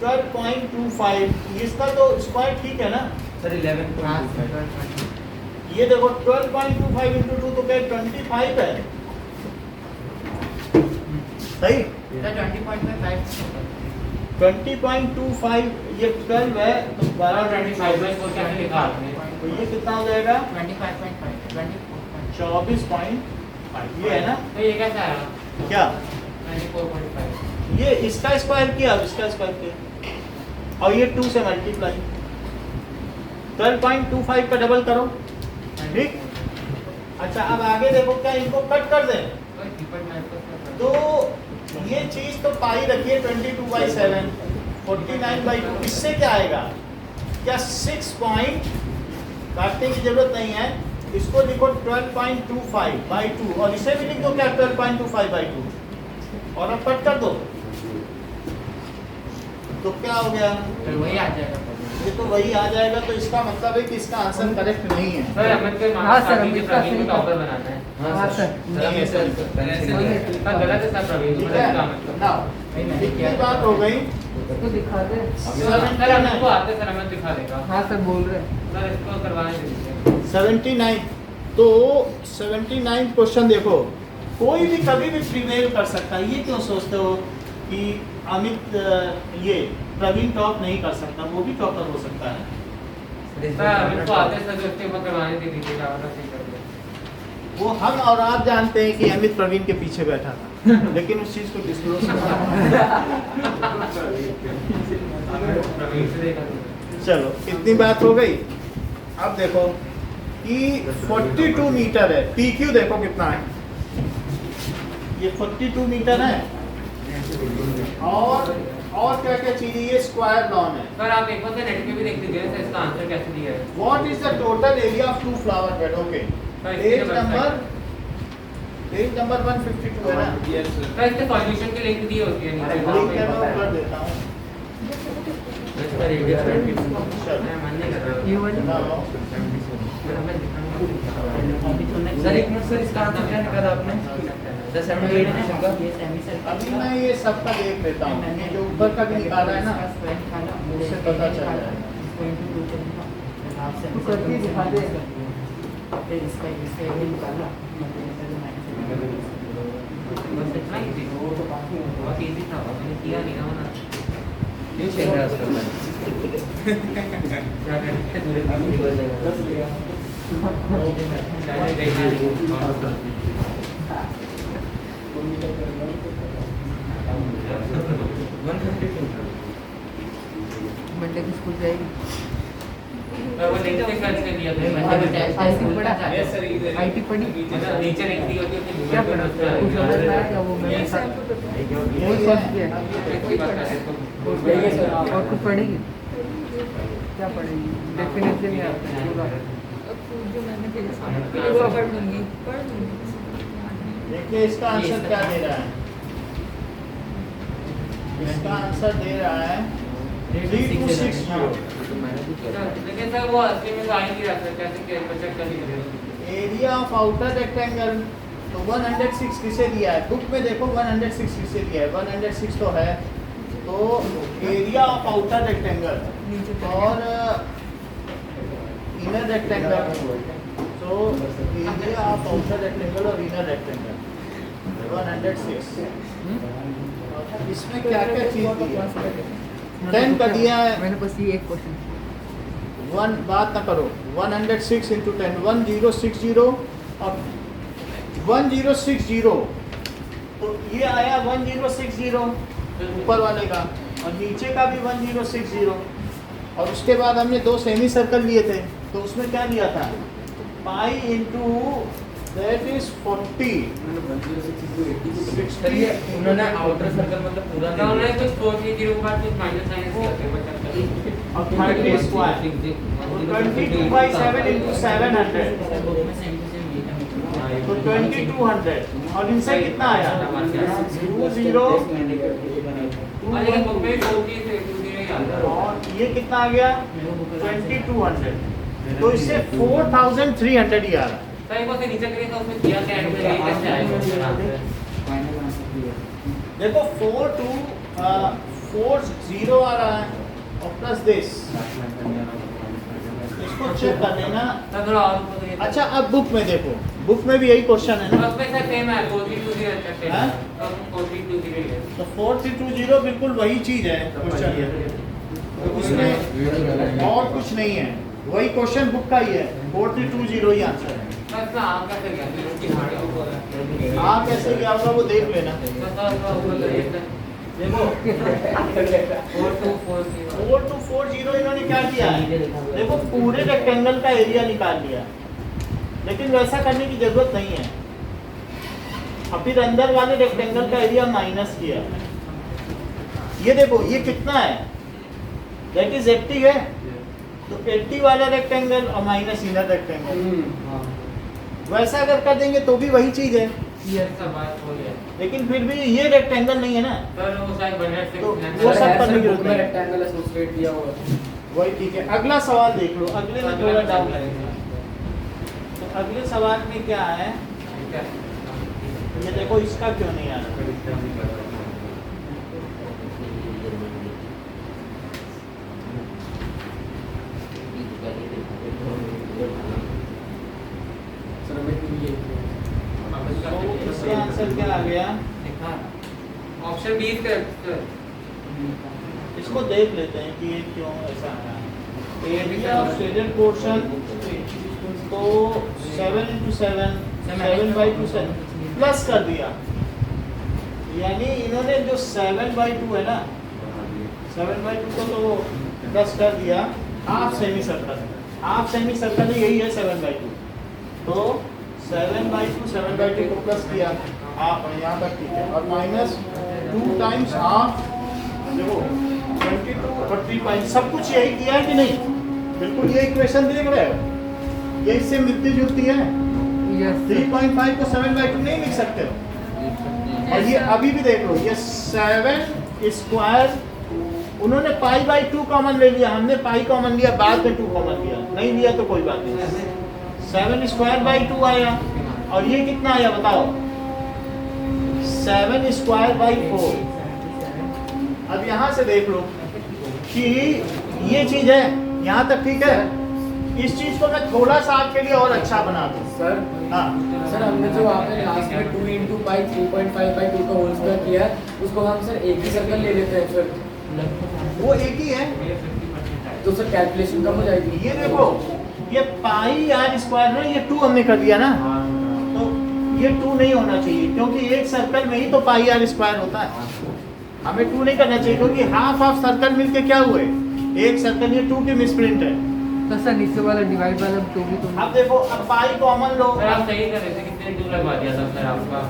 12.25, इसका तो स्क्वायर ठीक है ना? सर 11.25 ये देखो 12.25 इंटू 2 तो क्या 25 है, सही? 20.25 ये 12 है तो 25 में इसको कैसे लिखा आपने? तो ये कितना हो जाएगा? 24.5 ये है ना? तो ये कैसा आया? क्या 24.5। ये इसका स्क्वायर किया, अब इसका स्क्वायर किया, और ये 2 से मल्टीप्लाई, 12.25 का डबल करो, ठीक? अच्छा अब आगे देखो, क्या इनको कट कर दें? तो ये चीज तो पाई रखिए 22/7, 49/2, इससे क्या आएगा? क्या 6 पॉइंट काटने की जरूरत नहीं है, इसको लिखो 12.25/2, और इसे भी लिख दो क्या 12.25/2, और अब कट कर दो, तो क्या हो गया? वही आ जाएगा। ये तो वही आ जाएगा। तो इसका मतलब है कि इसका आंसर करेक्ट नहीं है। सर अमित के हाँ सर, प्रवीण अमित को का टॉपर बनाना है। हाँ सर। नहीं है सर। सर गलत है सर, प्रवीण ठीक को है इसका मतलब। नाउ कितनी बात हो गई? तो दिखा दे। सर अमित को आते सर, अमित दिखा देगा। हाँ सर बोल रहे। सर इसको करवाने दीजिए। 79। तो 79 क्वेश्चन देखो, कोई भी कभी भी प्रीवेल कर सकता है। ये क्यों सोचते हो कि अमित ये प्रवीण टॉप नहीं कर सकता? वो भी टॉपर हो सकता है। सर अमित को आते सर, जो उसके ऊपर करवाने दे दीजिए, वाला सही कर दे। वो हम और आप जानते हैं कि अमित प्रवीण के पीछे बैठा था, लेकिन उस चीज को डिस्क्लोज प्रवीण से देखा। चलो इतनी बात हो गई। अब देखो कि 42 मीटर है, PQ देखो कितना है, ये 42 मीटर है, और क्या क्या चीज, ये स्क्वायर लॉन है। सर आप एक बार नेट पे भी देख लीजिए सर, इसका आंसर कैसे दिया है। What is the total area of 2 flower bed? Okay, page number 152 है ना? यस सर सर इसके सॉल्यूशन की लिंक दी होती है नीचे। लिंक है, मैं कर देता हूँ। इसका रेडियस 22 चलो मैं मान नहीं कर रहा ये वाली now, सर एक मिनट सर इसका आंसर क्या निकाला आपने सर 78 क्वेश्चन का ये सेमी सर्कल अभी मैं ये सबका देख लेता हूँ, ये जो ऊपर का भी निकाला है ना उससे पता चल जाएगा। तो करके दिखा दे फिर इसका ये निकाला बस इतना ही थी बहुत इजी था मैंने किया नहीं ना वरना क्यों चल रहा है उसका क्या करते मंडे की स्कूल जाएगी वो लिंक से सर्च कर लिया था आईटी पढ़ा आईटी पढ़ी मतलब नीचे लिख दी होती है क्या पढ़ा कुछ समझ में आया क्या वो मैंने वो फर्स्ट किया और कुछ पढ़ेगी क्या पढ़ेगी डेफिनेटली नहीं आता पूरा जो मैंने वो पढ़ लूंगी देखिए इसका आंसर क्या दे रहा है, इसका आंसर दे रहा है 3260। लेकिन सर वो असली में तो आ ही नहीं रहा सर कैसे चेक कर लीजिए एरिया ऑफ आउटर रेक्टेंगल तो 106 किसे दिया है, बुक में देखो 106 किसे दिया है, 106 तो है। तो एरिया ऑफ आउटर रेक्टेंगल और इनर रेक्टेंगल, तो एरिया ऑफ आउटर रेक्टेंगल और इनर रेक्टेंगल 106। इसमें क्या क्या चीज दी है, 10 का दिया है, मैंने बस ये एक क्वेश्चन वन बात ना करो, 106 इंटू 10 1060 और 1060 तो ये आया 1060 ऊपर वाले का और नीचे का भी 1060 और उसके बाद हमने दो सेमी सर्कल लिए थे तो उसमें क्या दिया था pi into that is 40 sir ये उन्होंने आउटर सर्कल मतलब पूरा तो उन्होंने कुछ 4 के ऊपर कुछ माइनस साइन किया थे बच्चा और 30 स्क्वायर 22 by 7 into 700 तो 2200 और इनसे कितना आया 20 और लेकिन बुक में 4 की थे 2 ही आता और ये कितना आ गया 2200 तो इससे 4300 ही आ रहा है। सर एक बार से नीचे करिए तो उसमें किया क्या है ये कैसे आएगा देखो 4240 आ रहा है और प्लस दिस, इसको चेक कर लेना। सर थोड़ा और ऊपर करिए अच्छा अब बुक में देखो, बुक में भी यही क्वेश्चन है ना, बस में सर सेम है 4320 रखते हाँ? हैं तो 4320 है तो 4320 बिल्कुल वही चीज है क्वेश्चन, तो उसमें और कुछ नहीं है, वही क्वेश्चन बुक का ही है, 4320 ही आंसर है। बस ना आप कैसे गया उसकी हार्ड ऊपर हाँ कैसे क्या होगा वो देख लेना। देखो 4240 इन्होंने क्या किया है, देखो पूरे रेक्टेंगल का एरिया निकाल लिया, लेकिन वैसा करने की जरूरत नहीं है। और फिर अंदर वाले रेक्टेंगल का एरिया माइनस किया, ये देखो ये कितना है दैट इज 80 है, तो 80 वाला रेक्टेंगल और माइनस इनर रेक्टेंगल, वैसा अगर कर देंगे तो भी वही चीज है, ये सब बात हो गया लेकिन फिर भी ये रेक्टेंगल नहीं है ना, सर वो शायद बजट से तो कुछ वो सब करने की बुक जरूरत में नहीं। रेक्टेंगल है स्ट्रेट दिया हुआ है। वही ठीक है। अगला सवाल देख लो, अगले में थोड़ा डाउन लगेगा। तो अगले सवाल में क्या है, ये देखो इसका क्यों नहीं आ रहा, सर हमें भी ये तो इसका आंसर क्या आ गया, ऑप्शन बी सर इसको देख लेते हैं कि ये क्यों ऐसा आ रहा है। एरिया ऑफ शेडेड पोर्शन तो 7 into 7 7/2 प्लस कर दिया, यानी इन्होंने जो 7/2 है ना 7/2 को तो प्लस कर दिया, हाफ सेमी सर्कल में यही है 7/2, तो 7/2 को प्लस किया हाफ है यहाँ तक, ठीक है, और माइनस 2 टाइम्स हाफ, देखो 22 सब कुछ यही किया है कि नहीं, बिल्कुल ये इक्वेशन देख रहे हो, ये इससे मिलती जुलती है। 3.5 को 7/2 नहीं लिख सकते हो, और ये अभी भी देख लो, ये 7 स्क्वायर उन्होंने पाई बाई 2 कॉमन ले लिया, हमने पाई कॉमन लिया, बाद में 2 कॉमन लिया, नहीं लिया तो कोई बात नहीं। 7 स्क्वायर बाई 2 आया, और ये कितना आया बताओ? 7 स्क्वायर बाई 4। अब यहाँ से देख लो कि ये चीज है, यहाँ तक ठीक है। इस चीज को मैं थोड़ा सा आपके लिए और अच्छा बना दूं। सर हाँ सर हमने जो आपने लास्ट में 2 इंटू पाई 3.5 बाई 2 का होल स्क्वायर किया है, उसको हम सर एक ही सर्कल ले लेते हैं फिर, वो एक ही है। तो सर कैलकुलेशन कम हो जाएगी। ये देखो, ये पाई आर स्क्वायर में ये 2 हमने कर दिया ना, तो ये 2 नहीं होना चाहिए, क्योंकि एक सर्कल में ही तो पाई आर स्क्वायर होता है। हमें 2 नहीं करना चाहिए, क्योंकि हाफ हाफ सर्कल मिलके क्या हुए, एक सर्कल, ये 2 की मिसप्रिंट है। तो सर नीचे वाला डिवाइड वाला तो भी तो अब देखो, अब पाई कॉमन लो। सर आप सही कर रहे थे, कितने 2 लगवा दिया था सर आपका।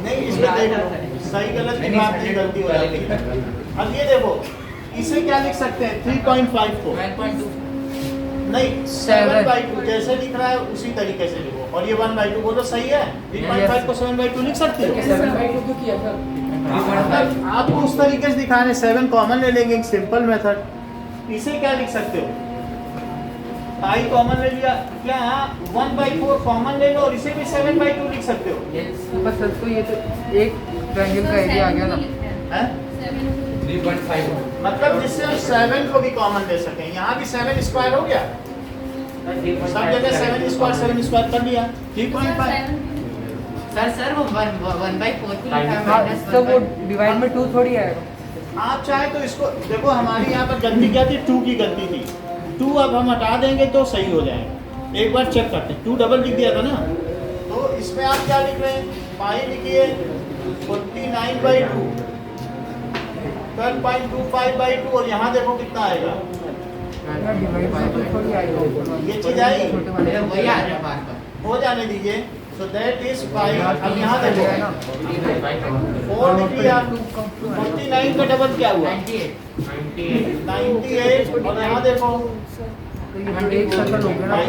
नहीं, इसमें देख लो, सही गलत की बात नहीं, गलती हो जाती है। अब ये देखो, इसे क्या लिख सकते हैं? 3.5 को 9.2 नहीं 7/2 जैसे लिख रहा है उसी तरीके से लिखो, और ये 1/2 वो तो सही है। 3.5 को 7/2 लिख सकते हो। 7/2 क्यों किया सर? आपको उस तरीके से दिखाने 7 कॉमन ले लेंगे, एक सिंपल मेथड। इसे क्या लिख सकते हो? पाई कॉमन ले लिया, क्या 1/4 कॉमन ले लो, और इसे भी 7/2 लिख सकते हो। बस सर तो ये तो एक ट्रायंगल का एरिया आ गया ना। हैं? 3.5 मतलब जिससे हम 7 को भी कॉमन ले सकें। यहाँ भी 7 स्क्वायर हो गया, सब जगह 7 स्क्वायर कर लिया। 3.5 सर वो 1/4 को लिखा है हाँ, माइनस तो वो डिवाइड में 2 थोड़ी आएगा। आप चाहे तो इसको देखो, हमारी यहाँ पर गलती क्या थी? 2 की गलती थी। 2 अब हम हटा देंगे तो सही हो जाएगा। एक बार चेक करते हैं। 2 डबल लिख दिया था ना, तो इसमें आप क्या लिख रहे हैं? पाई लिखिए 49/2, 12.25/2, और यहाँ देखो कितना आएगा। डिवाइड में 2 थोड़ी आएगा। ये चीज आई, छोटे वाले वही आ रहा है बार का। हो जाने दीजिए। So that is 5। अब यहाँ देखो 4 लिख लिया, 49 का डबल क्या हुआ? 98, और यहाँ देखो तो ये एक सर्कल हो गया ना पूरा।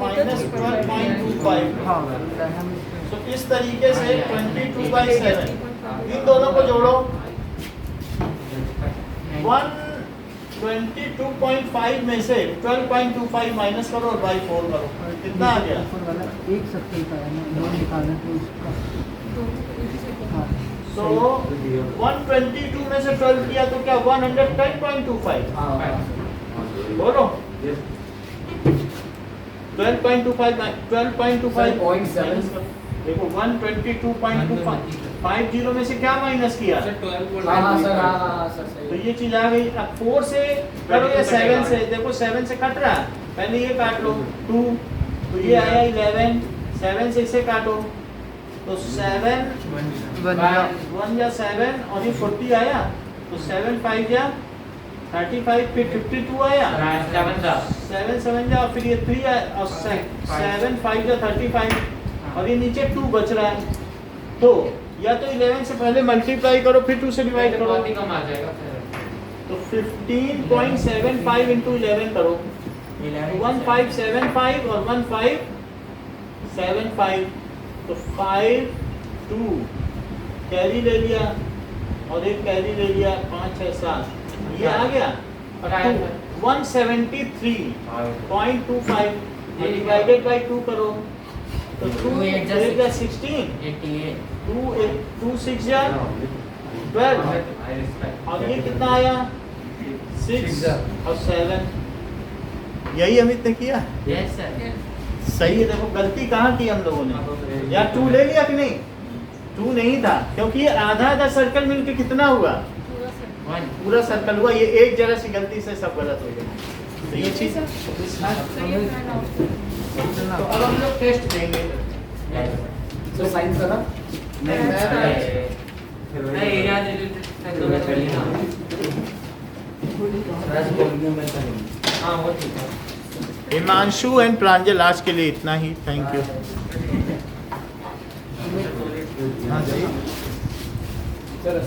माइनस 12.25। हाँ तो इस तरीके से 22/7 इन दोनों को जोड़ो, 122.5 में से 12.25 माइनस करो और बाई 4 करो, कितना आ गया? ऊपर वाला एक सर्कल का है ना, वो निकालना तो उसका। हाँ तो 122 में से 12 किया तो क्या 110.25 बोलो। 12.25 0.7 देखो 122.25 में से क्या माइनस किया? हाँ सर तो सही। ये चीज आ गई। अब 4 से करो या 7 से, देखो 7 से कट रहा है, पहले ये काट लो 2, तो ये आया 11, 7 से इसे काटो तो 7 1 या 7, और ये 40 आया, तो 7 5 या 35, फिर 52 आया, 7 7 या, फिर ये 3 आया, और 7 5 या 35, और ये नीचे 2 बच रहा है। तो या तो 11 से पहले मल्टीप्लाई करो, फिर 2 से डिवाइड करो, बहुत ही कम आ जाएगा तो 15.75 इंटू 11 करो, 1575 और 1575, तो 5 2 कैरी ले लिया और एक कैरी ले लिया, 5 6 7, ये आ गया। और 173.25 डिवाइडेड बाई 2 करो, तो 2 8 जा 16, 2 6 जा 12, और ये कितना आया 6 और 7। यही अमित ने किया, यस सर। सही है। देखो गलती कहाँ की हम लोगों ने, यार 2 ले लिया कि नहीं? 2 नहीं था, क्योंकि ये आधा आधा सर्कल मिलके कितना हुआ? पूरा सर्कल हुआ। ये एक जरा सी गलती से सब गलत हो गया। तो ये चीज, तो अब हम लोग टेस्ट देंगे। तो साइंस करा नहीं, हाँ वो ठीक है। हिमांशु एंड प्रांजल आज के लिए इतना ही, थैंक यू। सर